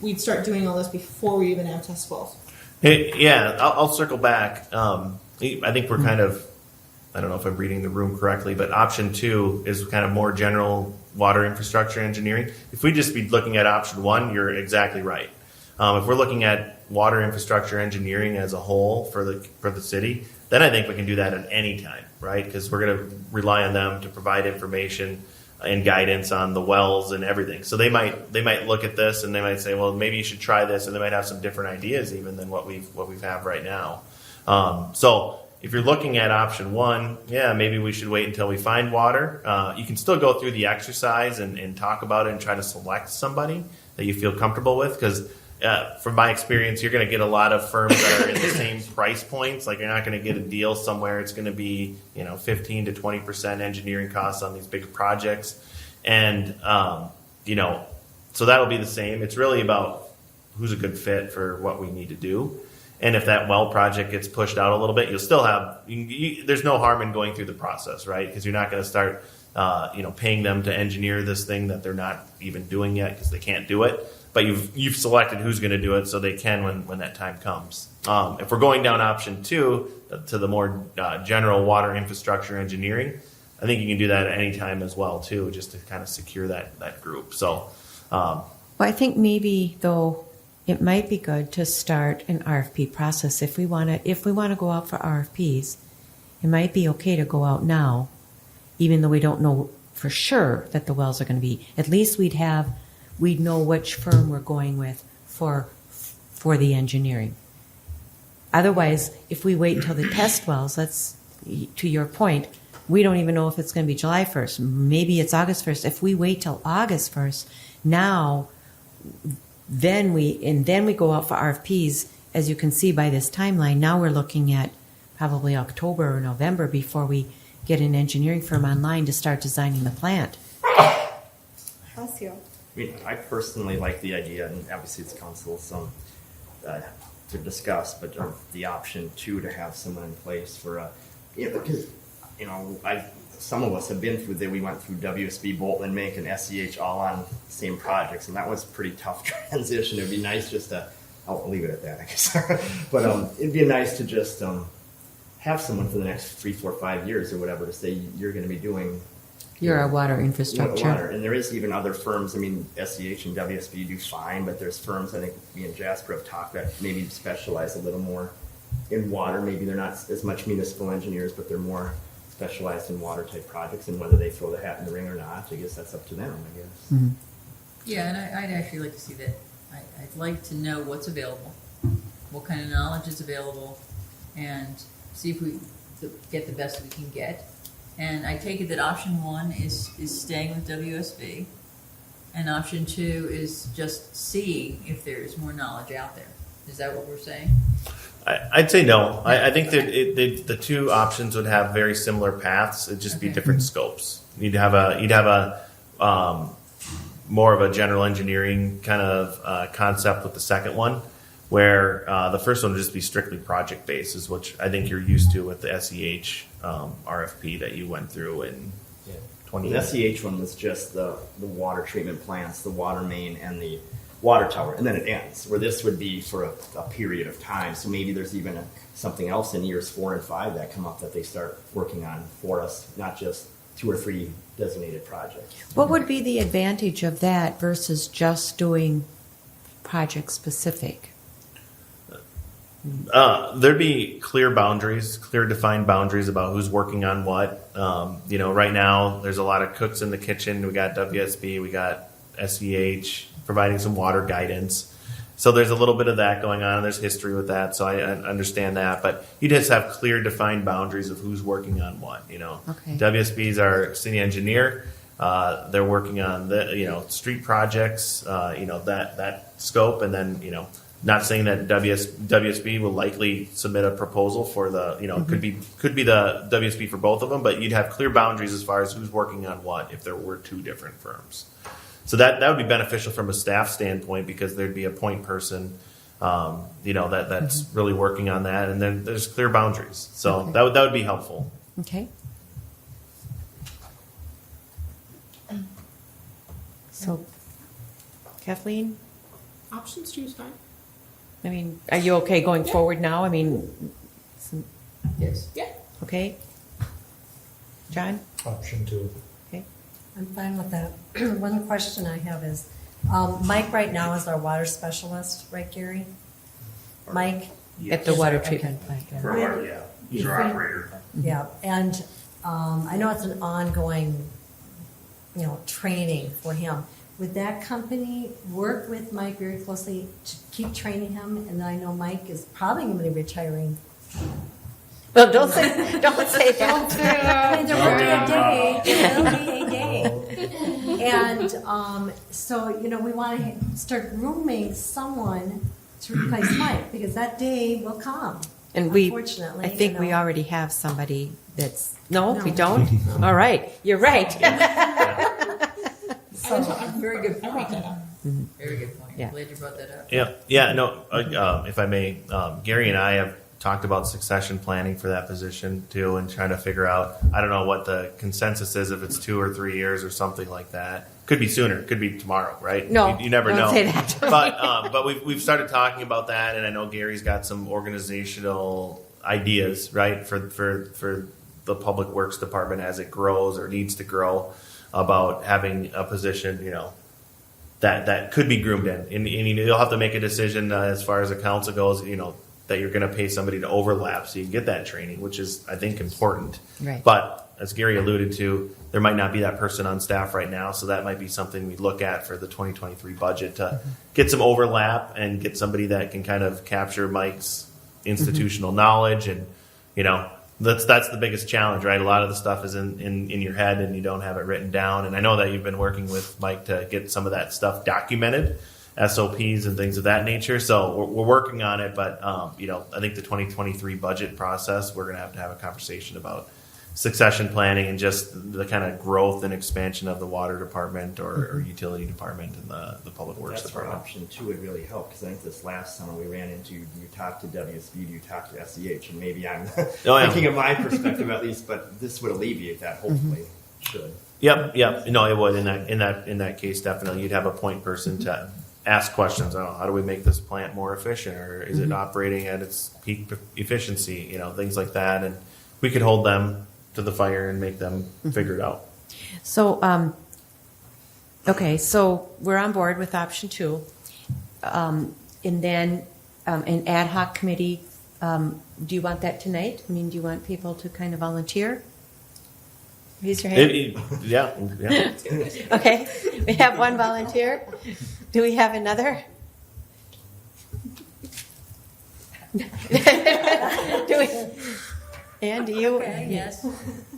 we'd start doing all this before we even have test wells. Yeah, I'll circle back. I think we're kind of, I don't know if I'm reading the room correctly, but option 2 is kind of more general water infrastructure engineering. If we just be looking at option 1, you're exactly right. If we're looking at water infrastructure engineering as a whole for the city, then I think we can do that at any time, right? Because we're going to rely on them to provide information and guidance on the wells and everything. So they might look at this and they might say, well, maybe you should try this, and they might have some different ideas even than what we have right now. So if you're looking at option 1, yeah, maybe we should wait until we find water. You can still go through the exercise and talk about it and try to select somebody that you feel comfortable with, because from my experience, you're going to get a lot of firms that are in the same price points. Like, you're not going to get a deal somewhere. It's going to be 15 to 20% engineering costs on these big projects, and so that'll be the same. It's really about who's a good fit for what we need to do. And if that well project gets pushed out a little bit, you'll still have. There's no harm in going through the process, right? Because you're not going to start, paying them to engineer this thing that they're not even doing yet because they can't do it. But you've selected who's going to do it, so they can when that time comes. If we're going down option 2 to the more general water infrastructure engineering, I think you can do that at any time as well too, just to kind of secure that group. So, Well, I think maybe though it might be good to start an RFP process if we want to go out for RFPs. It might be okay to go out now, even though we don't know for sure that the wells are going to be. At least we'd know which firm we're going with for the engineering. Otherwise, if we wait until the test wells, that's to your point, we don't even know if it's going to be July 1st. Maybe it's August 1st. If we wait till August 1st, now, then we go out for RFPs. As you can see by this timeline, now we're looking at probably October or November before we get an engineering firm online to start designing the plant. Bless you. I mean, I personally like the idea, and obviously it's council to discuss, but the option 2 to have someone in place for because some of us have been through that. We went through WSB, Bolton, and Mink, and SEH all on the same projects, and that was a pretty tough transition. It'd be nice just to, I'll leave it at that, I guess. But it'd be nice to just have someone for the next 3, 4, 5 years or whatever to say you're going to be doing. You're a water infrastructure. Water. And there is even other firms. I mean, SEH and WSB do fine, but there's firms, I think me and Jasper have talked, that maybe specialize a little more in water. Maybe they're not as much municipal engineers, but they're more specialized in water type projects, and whether they throw the hat in the ring or not, I guess that's up to them, I guess. Mm-hmm. Yeah, and I'd actually like to see that. I'd like to know what's available, what kind of knowledge is available, and see if we get the best we can get. And I take it that option 1 is staying with WSB, and option 2 is just seeing if there's more knowledge out there. Is that what we're saying? I'd say no. I think that the 2 options would have very similar paths. It'd just be different scopes. You'd have a more of a general engineering kind of concept with the second one, where the first one would just be strictly project basis, which I think you're used to with the SEH RFP that you went through in 20. The SEH one was just the water treatment plants, the water main, and the water tower, and then it ends. Where this would be for a period of time. So maybe there's even something else in years 4 and 5 that come up that they start working on for us, not just 2 or 3 designated projects. What would be the advantage of that versus just doing project specific? There'd be clear defined boundaries about who's working on what. Right now there's a lot of cooks in the kitchen. We got WSB, we got SEH providing some water guidance. So there's a little bit of that going on. There's history with that, so I understand that. But you just have clear defined boundaries of who's working on what. Okay. WSB is our city engineer. They're working on the street projects. That scope, and then not saying that WSB will likely submit a proposal for the could be the WSB for both of them, but you'd have clear boundaries as far as who's working on what if there were 2 different firms. So that would be beneficial from a staff standpoint, because there'd be a point person, that's really working on that, and then there's clear boundaries. So Okay. that would be helpful. Okay. So, Kathleen, Options 2 is fine. I mean, are you okay going forward now? I mean, Yes. Yeah. okay. John? Option 2. Okay. I'm fine with that. One question I have is, Mike right now is our water specialist, right, Gary? Mike? At the water Okay. treatment plant. yeah. For our, yeah, he's our operator. Yeah, and I know it's an ongoing, training for him. Would that company work with Mike very closely to keep training him? And I know Mike is probably going to be retiring. Well, don't say that. I mean, there will be a day. There will be a day. And so, we want to start grooming someone to replace Mike, because that day will come. And unfortunately, I think we already have somebody that's, no, we No. don't? All right, you're right. I'm very good. I brought that up. Very good point. Yeah. Glad you brought that up. Yeah. No. If I may, Gary and I have talked about succession planning for that position too, and trying to figure out. I don't know what the consensus is, if it's 2 or 3 years or something like that. Could be sooner. Could be tomorrow. Right? No, you never don't know. say that. But we've started talking about that, and I know Gary's got some organizational ideas, right, for the public works department as it grows or needs to grow, about having a position, that could be groomed in, and you'll have to make a decision as far as the council goes, that you're going to pay somebody to overlap so you can get that training, which is, I think, important. Right. But as Gary alluded to, there might not be that person on staff right now, so that might be something we look at for the 2023 budget to get some overlap and get somebody that can kind of capture Mike's institutional knowledge, and that's the biggest challenge, right? A lot of the stuff is in your head and you don't have it written down. And I know that you've been working with Mike to get some of that stuff documented, SOPs and things of that nature. So we're working on it, but I think the 2023 budget process, we're going to have a conversation about succession planning and just the kind of growth and expansion of the water department or utility department and the public works That's where department. option 2 would really help, because I think this last summer we ran into, do you talk to WSB, do you talk to SEH? And maybe I'm thinking of my perspective at least, but this would alleviate that, hopefully. Should. Yep. No, it would. In that case, definitely, you'd have a point person to ask questions. I don't know, how do we make this plant more efficient, or is it operating at its peak efficiency? Things like that, and we could hold them to the fire and make them figure it out. So, okay, so we're on board with option 2. And then an ad hoc committee, do you want that tonight? I mean, do you want people to kind of volunteer? Raise your hand. Yeah. Okay, we have one volunteer. Do we have another? Do we? Ann, do you? Okay, yes.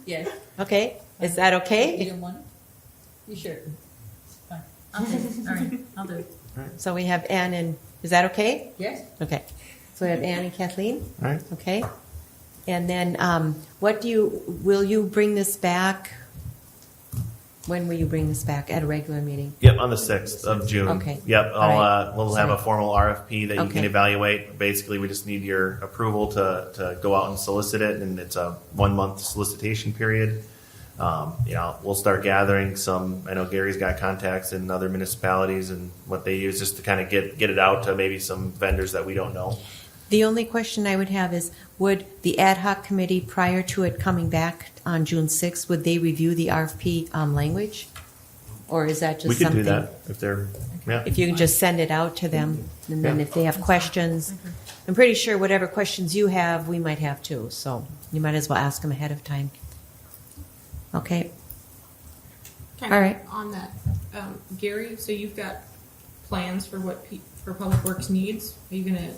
Yes. Okay, is that You okay? don't want it? You sure? Fine. I'll do it. All right. I'll do it. So we have Ann and, is that okay? Yes? Okay, so we have Ann and Kathleen? All right. Okay. And then will you bring this back When will you bring this back? At a regular meeting? Yep, on the 6th of June. Okay. Yep, All right. we'll have a formal RFP that you can Okay. evaluate. Basically, we just need your approval to go out and solicit it, and it's a 1-month solicitation period. We'll start gathering some. I know Gary's got contacts in other municipalities and what they use just to kind of get it out to maybe some vendors that we don't know. The only question I would have is, would the ad hoc committee, prior to it coming back on June 6th, would they review the RFP language? Or is that just We could something? do that if they're, yeah. If you can just send it out to them, and then Yeah. if they have questions, I'm pretty sure whatever questions you have, we might have too. So you might as well ask them ahead of time. Okay. Kind All of right. On that, Gary, so you've got plans for what for Public Works needs. Are you gonna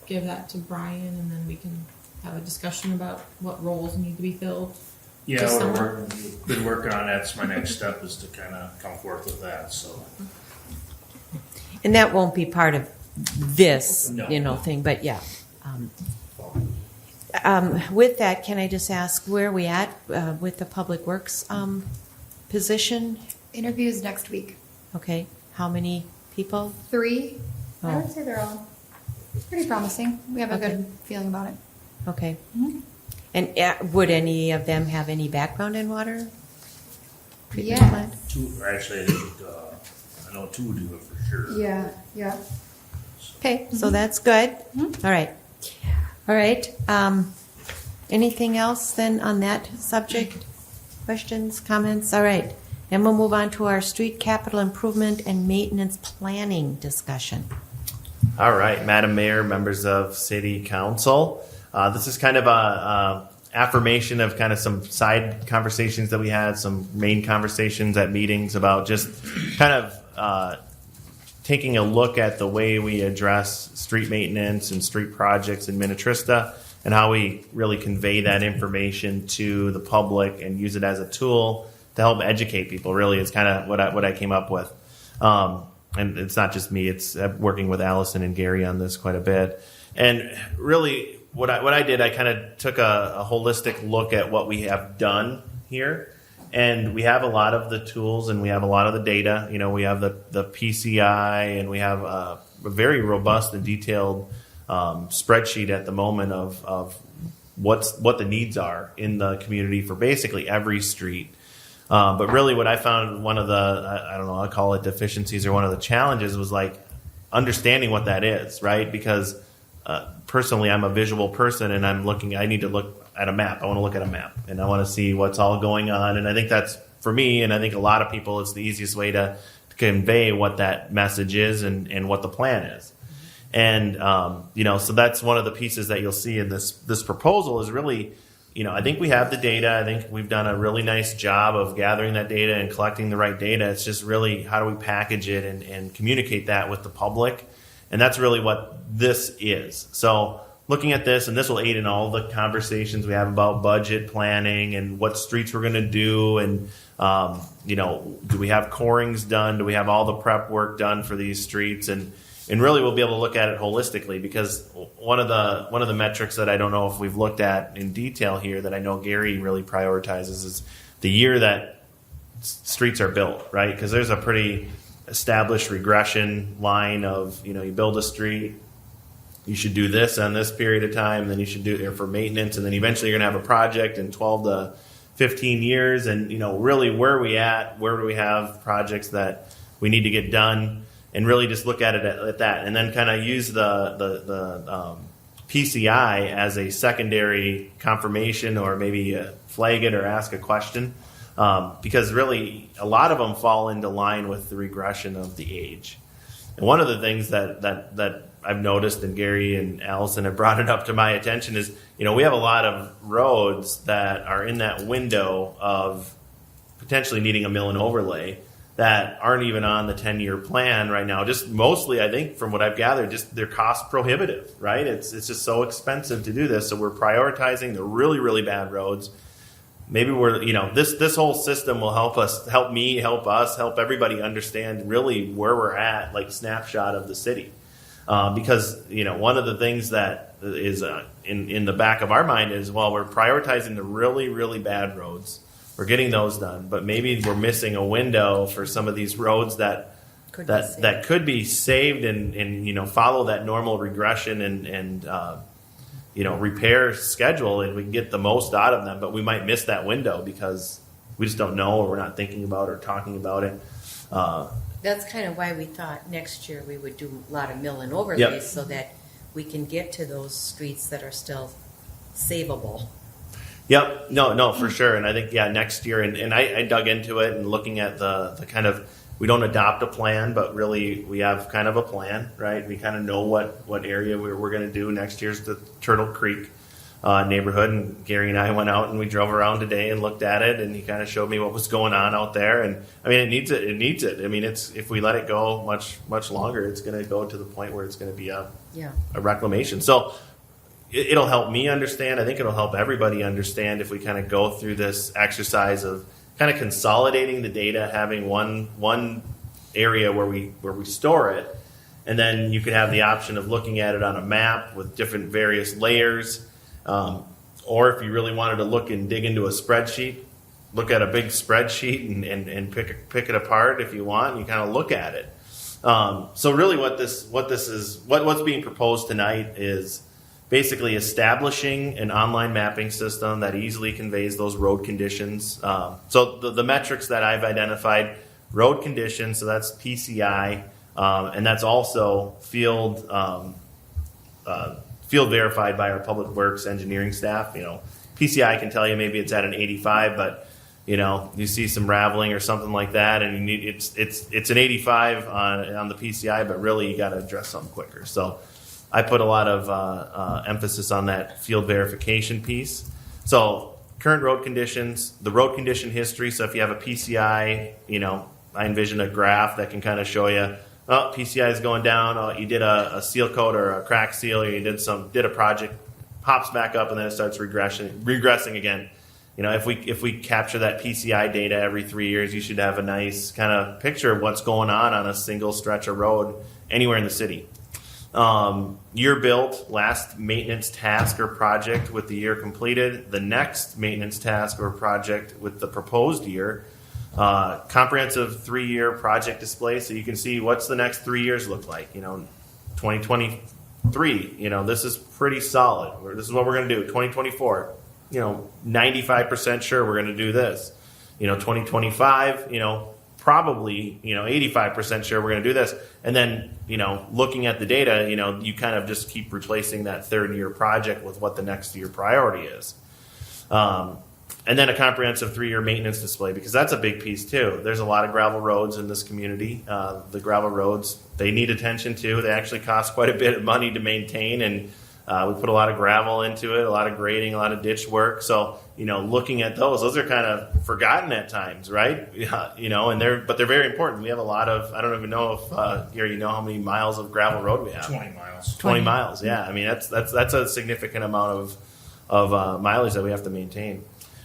give that to Brian, and then we can have a discussion about what roles need to be filled? Yeah, Just we've been working on that. So my next step is to kind of come forth with that. So And that won't be part of this, No. thing, but yeah. With that, can I just ask where are we at with the Public Works position? Interviews next week. Okay, how many people? 3. I Oh. would say they're all pretty promising. We have a Okay. good feeling about it. Okay. And would any of them have any background in water? treatment Yes. plant? two, actually, I think I know 2 do it for sure. Yeah, yeah. Okay, so that's good. All right. All right. Anything else then on that subject? Questions, comments? All right. Then we'll move on to our street capital improvement and maintenance planning discussion. All right, Madam Mayor, members of City Council. This is kind of a affirmation of kind of some side conversations that we had, some main conversations at meetings about just kind of taking a look at the way we address street maintenance and street projects in Minnetrista and how we really convey that information to the public and use it as a tool to help educate people. Really, is kind of what I came up with. And it's not just me; it's working with Allison and Gary on this quite a bit. And really, what I did, I kind of took a holistic look at what we have done here. And we have a lot of the tools and we have a lot of the data. We have the PCI and we have a very robust and detailed spreadsheet at the moment of what the needs are in the community for basically every street. But really what I found one of the, I don't know, I call it deficiencies or one of the challenges was like understanding what that is, right? Because personally, I'm a visual person and I need to look at a map. I want to look at a map and I want to see what's all going on. And I think that's for me, and I think a lot of people, it's the easiest way to convey what that message is and what the plan is. And, so that's one of the pieces that you'll see in this proposal is really, I think we have the data. I think we've done a really nice job of gathering that data and collecting the right data. It's just really how do we package it and communicate that with the public. And that's really what this is. So looking at this, and this will aid in all the conversations we have about budget planning and what streets we're going to do. And, do we have corings done? Do we have all the prep work done for these streets? And really we'll be able to look at it holistically because one of the metrics that I don't know if we've looked at in detail here that I know Gary really prioritizes is the year that streets are built, right? Because there's a pretty established regression line of, you build a street, you should do this on this period of time, then you should do it for maintenance, and then eventually you're going to have a project in 12 to 15 years. And, really where are we at? Where do we have projects that we need to get done? And really just look at it at that. And then kind of use the PCI as a secondary confirmation or maybe flag it or ask a question. Because really a lot of them fall into line with the regression of the age. And one of the things that I've noticed, and Gary and Allison have brought it up to my attention, is we have a lot of roads that are in that window of potentially needing a mill and overlay that aren't even on the 10-year plan right now. Just mostly, I think, from what I've gathered, just they're cost prohibitive, right? It's just so expensive to do this. So we're prioritizing the really, really bad roads. Maybe this whole system will help us, help everybody understand really where we're at, like snapshot of the city. Because, one of the things that is in the back of our mind is, well, we're prioritizing the really, really bad roads. we're getting those done, but maybe we're missing a window for some of these roads that could be saved and follow that normal regression and repair schedule, and we can get the most out of them, but we might miss that window because we just don't know, or we're not thinking about or talking about it. That's kind of why we thought next year we would do a lot of mill and overlays. Yep. So that we can get to those streets that are still savable. Yep. No, for sure. And I think, next year, and I dug into it and looking at the kind of, we don't adopt a plan, but really we have kind of a plan, right? We kind of know what area we're going to do. Next year's the Turtle Creek neighborhood, and Gary and I went out and we drove around today and looked at it, and he kind of showed me what was going on out there. And I mean, it needs it. I mean, if we let it go much longer, it's going to go to the point where it's going to be a reclamation. So it'll help me understand. I think it'll help everybody understand if we kind of go through this exercise of kind of consolidating the data, having one area where we store it, and then you could have the option of looking at it on a map with different various layers. Or if you really wanted to look and dig into a spreadsheet, look at a big spreadsheet and pick it apart if you want, and you kind of look at it. So really what's being proposed tonight is basically establishing an online mapping system that easily conveys those road conditions. So the metrics that I've identified, road conditions, so that's PCI, and that's also field verified by our public works engineering staff. PCI can tell you maybe it's at an 85, but you see some raveling or something like that, and it's an 85 on the PCI, but really you got to address something quicker. So I put a lot of emphasis on that field verification piece. So current road conditions, the road condition history. So if you have a PCI, I envision a graph that can kind of show you, oh, PCI is going down. Oh, you did a seal coat or a crack seal, or you did a project, pops back up, and then it starts regressing again. If we capture that PCI data every 3 years, you should have a nice kind of picture of what's going on a single stretch of road anywhere in the city. Year built, last maintenance task or project with the year completed, the next maintenance task or project with the proposed year, comprehensive 3-year project display, so you can see what's the next 3 years look like. 2023, this is pretty solid. This is what we're going to do. 2024, 95% sure we're going to do this. 2025, probably 85% sure we're going to do this. And then looking at the data, you kind of just keep replacing that third year project with what the next year priority is. And then a comprehensive 3-year maintenance display, because that's a big piece too. There's a lot of gravel roads in this community. The gravel roads, they need attention too. They actually cost quite a bit of money to maintain, and we put a lot of gravel into it, a lot of grading, a lot of ditch work. So, looking at those are kind of forgotten at times, right? But they're very important. We have a lot of, I don't even know if, Gary, how many miles of gravel road we have? 20 miles. 20 miles, yeah. I mean, that's a significant amount of mileage that we have to maintain.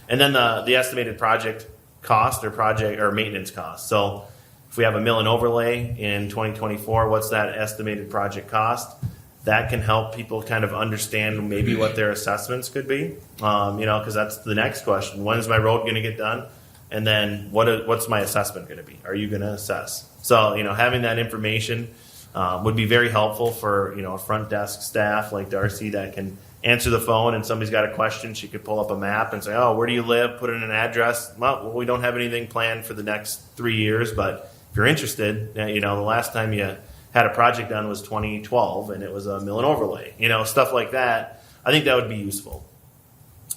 And then the estimated project cost or maintenance cost. So if we have a mill and overlay in 2024, what's that estimated project cost? That can help people kind of understand maybe what their assessments could be, because that's the next question. When is my road going to get done? And then what's my assessment going to be? Are you going to assess? So, having that information would be very helpful for, a front desk staff like Darcy that can answer the phone, and somebody's got a question. She could pull up a map and say, oh, where do you live? Put in an address. Well, we don't have anything planned for the next 3 years, but if you're interested, the last time you had a project done was 2012, and it was a mill and overlay, stuff like that. I think that would be useful.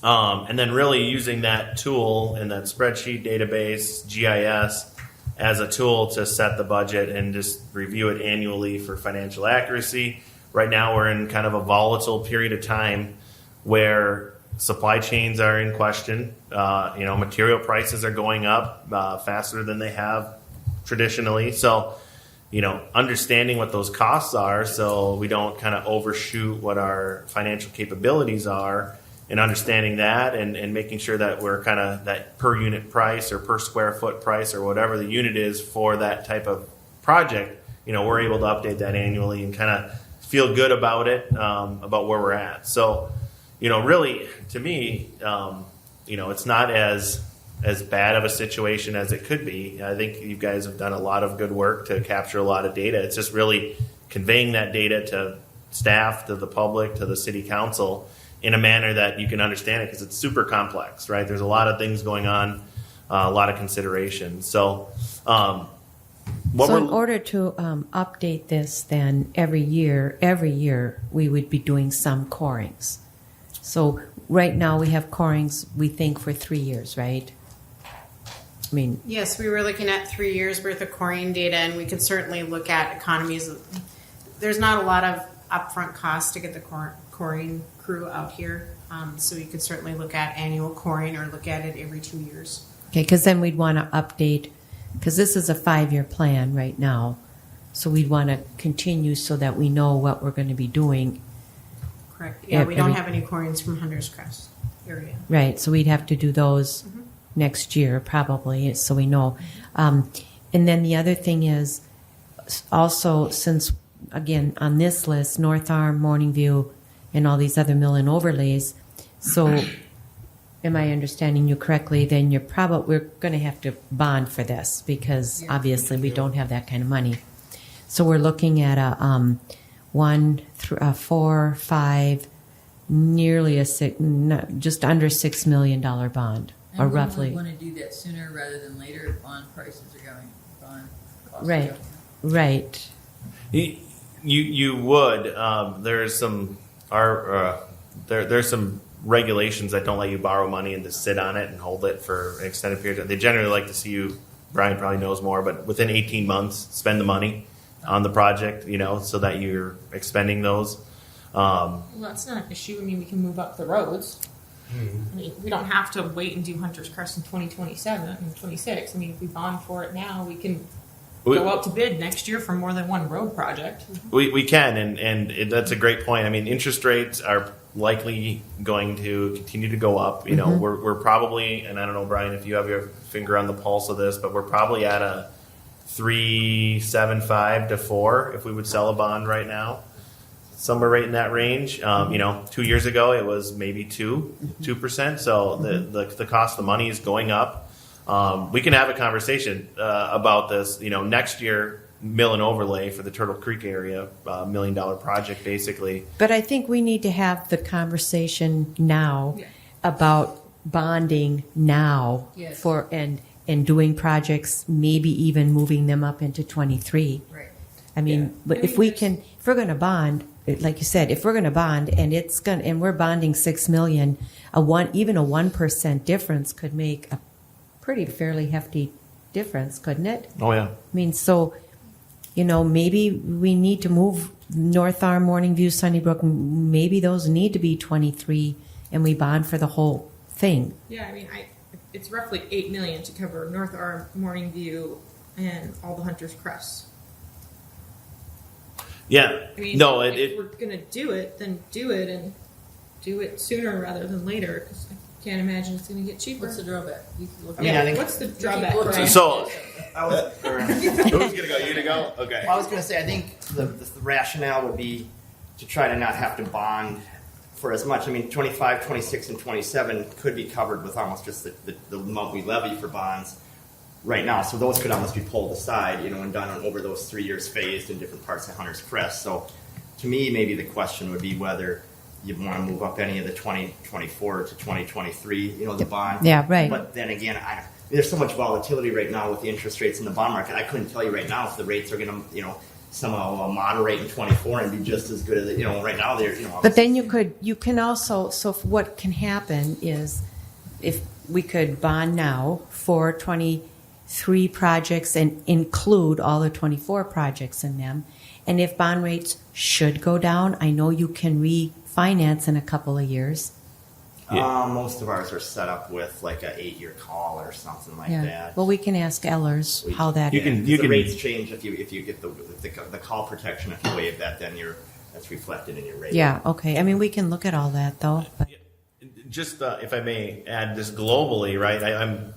And then really using that tool and that spreadsheet database, GIS, as a tool to set the budget and just review it annually for financial accuracy. Right now we're in kind of a volatile period of time where supply chains are in question. Material prices are going up faster than they have traditionally. So, understanding what those costs are so we don't kind of overshoot what our financial capabilities are, and understanding that and making sure that we're kind of that per unit price or per square foot price or whatever the unit is for that type of project, we're able to update that annually and kind of feel good about it, about where we're at. So, really, to me, it's not as as bad of a situation as it could be. I think you guys have done a lot of good work to capture a lot of data. It's just really conveying that data to staff, to the public, to the city council in a manner that you can understand it, because it's super complex, right? There's a lot of things going on, a lot of considerations. So, So in order to update this, then every year we would be doing some corings. So right now we have corings, we think, for 3 years, right? I mean, Yes, we were looking at 3 years worth of coring data, and we could certainly look at economies. There's not a lot of upfront costs to get the coring crew out here, so you could certainly look at annual coring or look at it every 2 years. okay, because then we'd want to update, because this is a 5-year plan right now. So we'd want to continue so that we know what we're going to be doing. Correct. Yeah, we don't Every- have any corings from Hunter's Crest area. Right, so we'd have to do those next year probably, so we know. And then the other thing is also, since, again, on this list, North Arm, Morning View, and all these other mill and overlays, so am I understanding you correctly, then we're going to have to bond for this, because obviously we don't have that kind of money. So we're looking at a 1, 4, 5, nearly just under $6 million bond, or roughly. We want to do that sooner rather than later if bond prices are going, bond costs Right. are going. Right. You would. There's some there's some regulations that don't let you borrow money and just sit on it and hold it for an extended period. They generally like to see you. Brian probably knows more, but within 18 months, spend the money on the project. So that you're expending those. Well, that's not an issue. I mean, we can move up the roads. I mean, we don't have to wait and do Hunter's Crest in 2027 and 26. I mean, if we bond for it now, we can go out to bid next year for more than one road project. We can, and that's a great point. I mean, interest rates are likely going to continue to go up. We're probably, and I don't know, Brian, if you have your finger on the pulse of this, but we're probably at a 3.75 to 4 if we would sell a bond right now. Somewhere right in that range. 2 years ago it was maybe 2%. So the cost of money is going up. We can have a conversation about this. Next year, mill and overlay for the Turtle Creek area, $1 million project, basically. But I think we need to have the conversation now Yeah. about bonding now Yes. and doing projects, maybe even moving them up into 23. Right. I mean, but if we're going to bond, like you said, if we're going to bond and we're bonding $6 million, even a 1% difference could make a pretty fairly hefty difference, couldn't it? Oh, yeah. I mean, so, maybe we need to move North Arm, Morning View, Sunnybrook. Maybe those need to be 23, and we bond for the whole thing. Yeah, I mean, it's roughly $8 million to cover North Arm, Morning View, and all the Hunter's Crest. Yeah. I mean, No, if we're gonna do it, then do it and do it sooner rather than later. Because I can't imagine it's gonna get cheaper. What's the drawback? You can look I mean, I think- What's the drawback? Look- Brian? So, I was, who's going to go? You to go? Okay. I was going to say, I think the rationale would be to try to not have to bond for as much. I mean, 25, 26, and 27 could be covered with almost just the amount we levy for bonds right now. So those could almost be pulled aside, and done over those 3 years phased in different parts of Hunter's Crest. So to me, maybe the question would be whether you want to move up any of the 2024 to 2023, the bond. Yeah, right. But then again, there's so much volatility right now with the interest rates in the bond market. I couldn't tell you right now if the rates are going to, somehow moderate in 24 and be just as good as, right now they're, But then you can also, so what can happen is if we could bond now for 23 projects and include all the 24 projects in them. And if bond rates should go down, I know you can refinance in a couple of years. Most of ours are set up with like a 8-year call or something like that. Well, we can ask Ellers how that You is. can- The rates change if you get the call protection. If you waive that, then that's reflected in your rate. Yeah, okay. I mean, we can look at all that though. But Just if I may add, just globally, right?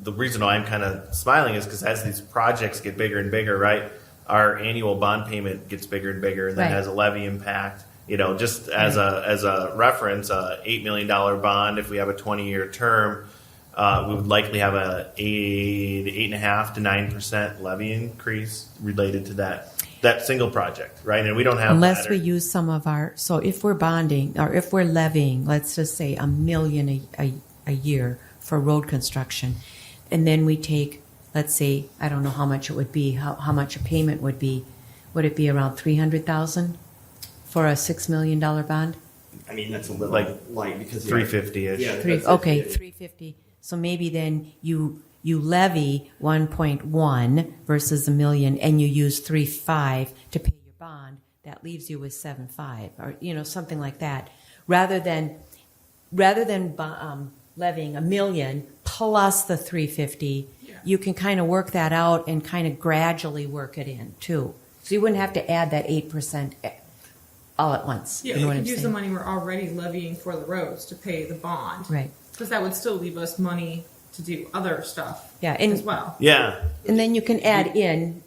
The reason why I'm kind of smiling is because as these projects get bigger and bigger, right, our annual bond payment gets bigger and bigger, and that Right. has a levy impact. Just as a reference, a $8 million bond, if we have a 20-year term, we would likely have a 8.5% to 9% levy increase related to that single project, right? And we don't have Unless we use some of our, so if we're bonding or if we're levying, let's just say $1 million a year for road construction, and then we take, let's say, I don't know how much it would be, how much a payment would be. Would it be around $300,000 for a $6 million bond? I mean, that's a little Like light because 350-ish. Yeah, Okay, that's- 350. So maybe then you levy 1.1 versus $1 million, and you use 3.5 to pay your bond. That leaves you with 7.5, or something like that. Rather than levying $1 million plus the 350, you can kind of work that out and kind of gradually work it in too. So you wouldn't have to add that 8% all at once. Yeah, You know we what could I'm use the saying? money we're already levying for the roads to pay the bond. Right. Because that would still leave us money to do other stuff Yeah, and as well. Yeah, And then you can add in,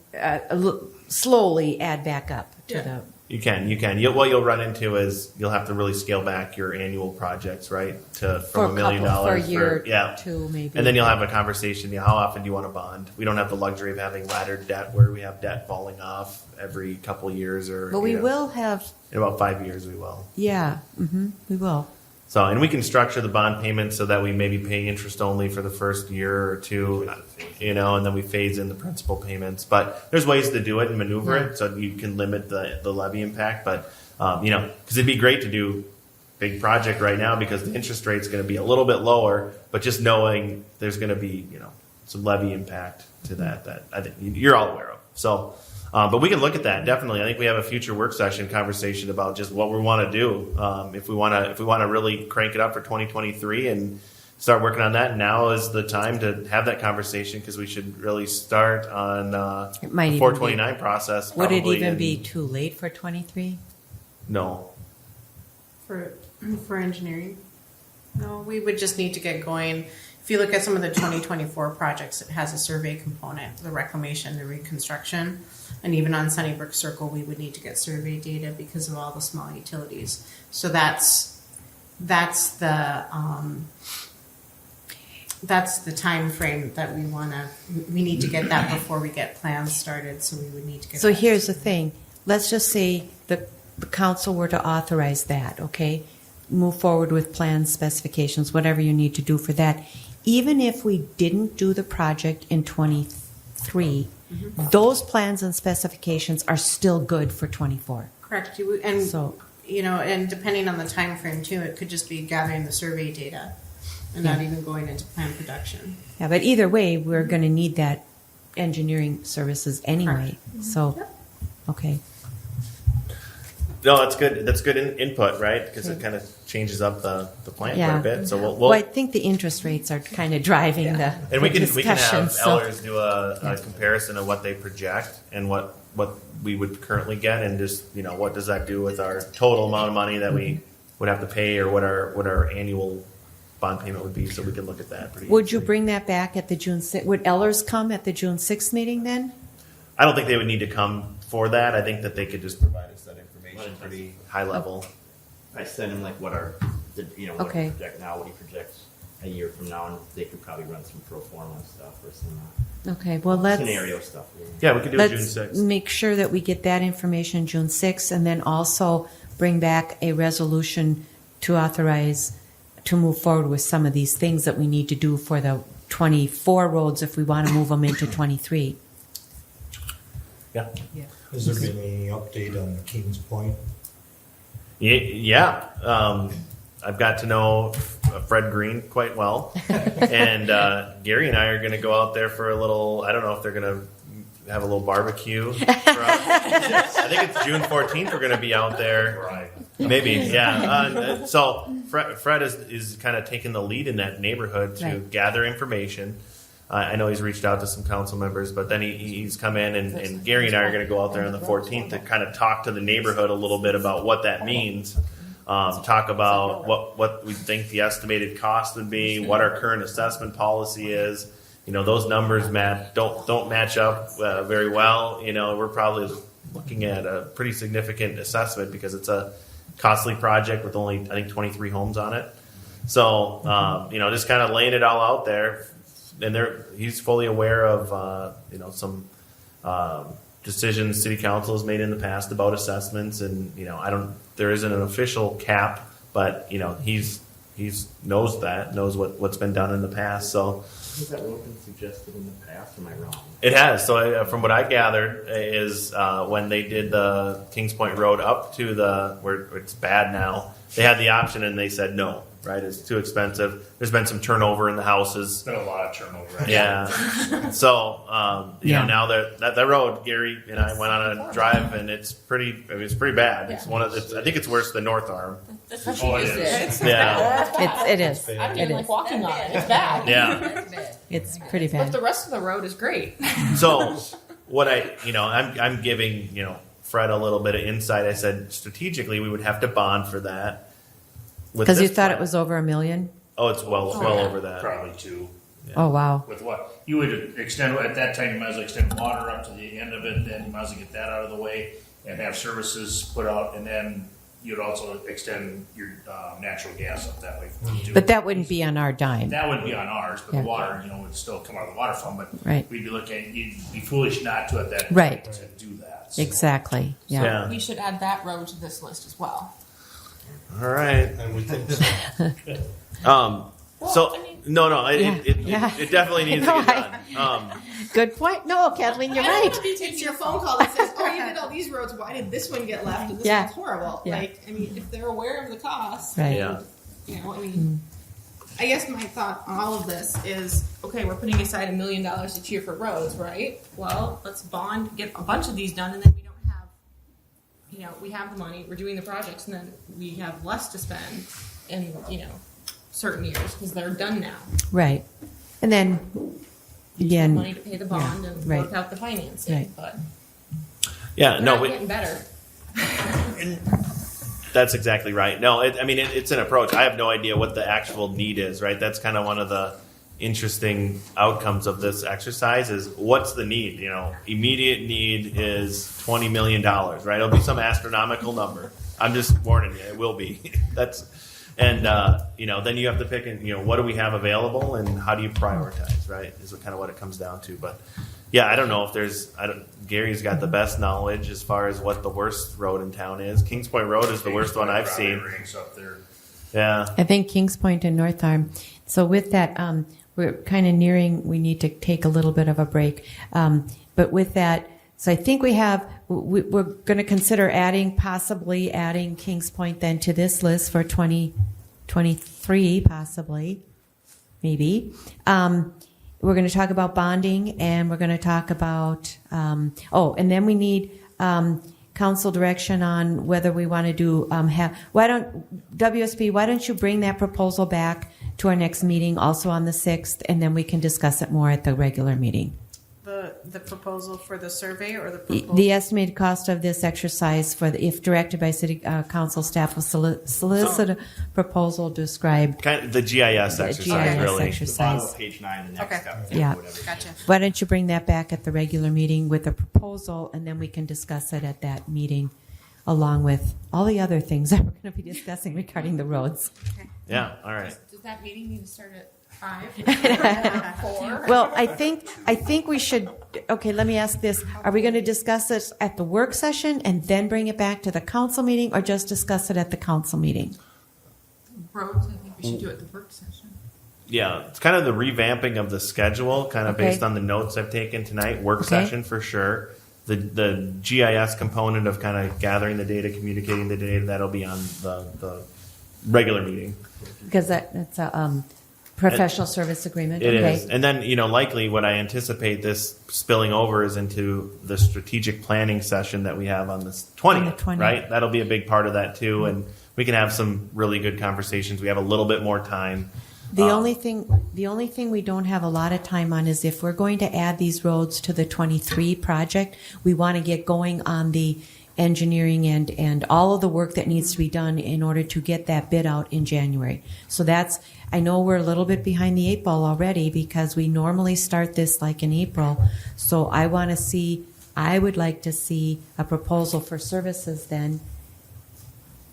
slowly add back up to Yeah. you can. What you'll run into is you'll have to really scale back your annual projects, right? for From $1 million for a year, yeah. two maybe. And then you'll have a conversation. How often do you want to bond? We don't have the luxury of having laddered debt where we have debt falling off every couple years, or But we will have, in about 5 years. We will. yeah, we will. So, and we can structure the bond payments so that we maybe pay interest only for the first year or two, and then we phase in the principal payments. But there's ways to do it and maneuver it so you can limit the levy impact. But, because it'd be great to do big project right now because the interest rate's going to be a little bit lower, but just knowing there's going to be, some levy impact to that I think you're all aware of. So, but we can look at that definitely. I think we have a future work session conversation about just what we want to do. If we want to really crank it up for 2023 and start working on that, now is the time to have that conversation because we should really start on It might the even 429 process. Would it probably even in- be too late for 23? No. For engineering? No, we would just need to get going. If you look at some of the 2024 projects, it has a survey component, the reclamation, the reconstruction. And even on Sunnybrook Circle, we would need to get survey data because of all the small utilities. So that's the time frame that we need to get that before we get plans started. So we would need to get. So that. here's the thing. Let's just say the council were to authorize that, okay? Move forward with plans, specifications, whatever you need to do for that. Even if we didn't do the project in 23, those plans and specifications are still good for 24. Correct. And So- and depending on the time frame too, it could just be gathering the survey data and not even going into plan production. Yeah, but either way, we're going to need that engineering services anyway. So, okay. No, that's good. That's good input, right? Because it kind of changes up the plan quite Yeah. a bit. So we'll Well, I think the interest rates are kind of driving the and we can discussion. have Ellers do a comparison of what they project and what we would currently get, and just what does that do with our total amount of money that we would have to pay, or what our annual bond payment would be, so we can look at that. Would you bring that back at the June 6th? Would Ellers come at the June 6th meeting then? I don't think they would need to come for that. I think that they could just provide us that information pretty high level. I send him like what our, what Okay. we project now, what he projects a year from now, and they could probably run some pro forma stuff or some Okay, well, let's scenario stuff. Yeah, we could do it June let's 6th. make sure that we get that information June 6th, and then also bring back a resolution to authorize to move forward with some of these things that we need to do for the 24 roads if we want to move them into 23. Yeah. Has there been any update on Kings Point? Yeah. I've got to know Fred Green quite well. And Gary and I are going to go out there for a little, I don't know if they're going to have a little barbecue for us. I think it's June 14th we're going to be out there. Right. Maybe, yeah. So Fred is kind of taking the lead in that neighborhood to Right. gather information. I know he's reached out to some council members, but then he's come in, and Gary and I are going to go out there on the 14th to kind of talk to the neighborhood a little bit about what that means. Talk about what we think the estimated cost would be, what our current assessment policy is. Those numbers don't match up very well. We're probably looking at a pretty significant assessment because it's a costly project with only, I think, 23 homes on it. So, just kind of laying it all out there. And he's fully aware of, some decisions city council has made in the past about assessments. And, there isn't an official cap, but, he's knows what's been done in the past. So, Has that road been suggested in the past? Am I wrong? it has. So from what I gathered is when they did the Kings Point Road up to where it's bad now, they had the option and they said no. Right, it's too expensive. There's been some turnover in the houses. Been a lot of turnover. Right? Yeah. So now that road, Gary and I went on a drive and it's pretty bad. It's I think it's worse than North Arm. That's what Oh, she it just is. said. Yeah. It is. I It didn't is. like walking on it. It's bad. Yeah. It's pretty But bad. the rest of the road is great. So what I'm giving, Fred a little bit of insight. I said strategically we would have to bond for that. Because you thought it was over $1 million? Oh, it's well over that. Probably 2. Oh, wow. With what you would extend at that time, you might as well extend water up to the end of it. Then you might as well get that out of the way and have services put out, and then you'd also extend your natural gas up that way. Too. But that wouldn't be on our dime. That would be on ours, but Yeah. the water, would still come out of the water fund. But Right. we'd be looking. You'd be foolish not to at that Right. point to do that. So. Exactly. Yeah. Yeah. We should add that road to this list as well. All right. I would think so. It definitely needs to No, get done. Good point. No, Kathleen, you're right. It's your phone call that says, "Oh, you did all these roads. Why did this one get left? And this Yeah. one's horrible." Yeah. If they're aware of the cost, Right. Yeah. I guess my thought on all of this is, okay, we're putting aside $1 million each year for roads, right? Well, let's bond, get a bunch of these done, and then we don't have, we have the money, we're doing the projects, and then we have less to spend in, certain years because they're done now. Right. And then, again, Money to pay the bond and right. work out the financing, Right. but Yeah. we're No. not getting better. That's exactly right. No, it's an approach. I have no idea what the actual need is, right? That's kind of one of the interesting outcomes of this exercise is what's the need? Immediate need is $20 million, right? It'll be some astronomical number. I'm just warning you, it will be. Then you have to pick, what do we have available and how do you prioritize, right? Is kind of what it comes down to. But yeah, I don't know if Gary's got the best knowledge as far as what the worst road in town is. Kings Point Road is the worst one I've Probably seen. ranks up there. Yeah. I think Kings Point and North Arm. So with that, we're kind of nearing, we need to take a little bit of a break. But with that, so I think we're going to consider possibly adding Kings Point then to this list for 2023, possibly, maybe. We're going to talk about bonding, and we're going to talk about, and then we need council direction on whether we want to do, WSB, why don't you bring that proposal back to our next meeting, also on the 6th, and then we can discuss it more at the regular meeting. The proposal for the survey or the proposal? The estimated cost of this exercise if directed by city council staff will solicit a proposal described. Kind of the GIS exercise, GIS really. exercise. The bottom of page 9, the next Okay. step. Yeah. Whatever. Gotcha. Why don't you bring that back at the regular meeting with a proposal, and then we can discuss it at that meeting, along with all the other things that we're going to be discussing regarding the roads. Yeah, all right. Does that meeting need to start at 5? 4? Well, I think we should. Okay, let me ask this: are we going to discuss this at the work session and then bring it back to the council meeting, or just discuss it at the council meeting? Roads, I think we should do it at the work session. Yeah, it's kind of the revamping of the schedule, kind of Okay. based on the notes I've taken tonight. Work Okay. session for sure. The GIS component of kind of gathering the data, communicating the data, that'll be on the regular meeting. Because that's a professional service agreement. It okay. is. And then, likely what I anticipate this spilling over is into the strategic planning session that we have on the 20th, On the 20th. right? That'll be a big part of that too. And we can have some really good conversations. We have a little bit more time. The only thing we don't have a lot of time on is if we're going to add these roads to the 23 project, we want to get going on the engineering and all of the work that needs to be done in order to get that bid out in January. So I know we're a little bit behind the 8 ball already because we normally start this like in April. So I would like to see a proposal for services then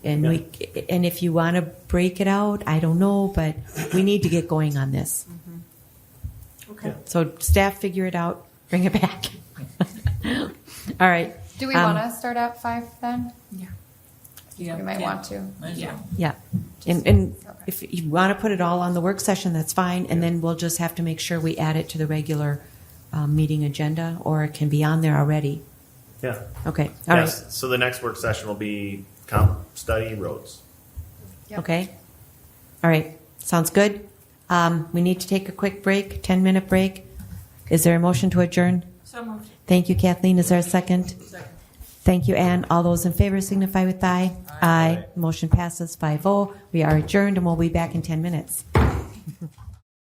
And Okay. and if you want to break it out, I don't know, but we need to get going on this. Okay. So staff, figure it out, bring it back. All right. Do we want to start at 5 then? Yeah. We might want to. Yeah. Yeah. And Okay. if you want to put it all on the work session, that's fine. And then we'll just have to make sure we add it to the regular meeting agenda, or it can be on there already. Yeah. Okay. All right. Yes. So the next work session will be comp study roads. Yep. Okay. All right. Sounds good. We need to take a quick break, 10-minute break. Is there a motion to adjourn? So moved. Thank you, Kathleen. Is there a second? Second. Thank you, Ann. All those in favor signify with aye. Aye. Motion passes 5-0. We are adjourned, and we'll be back in 10 minutes.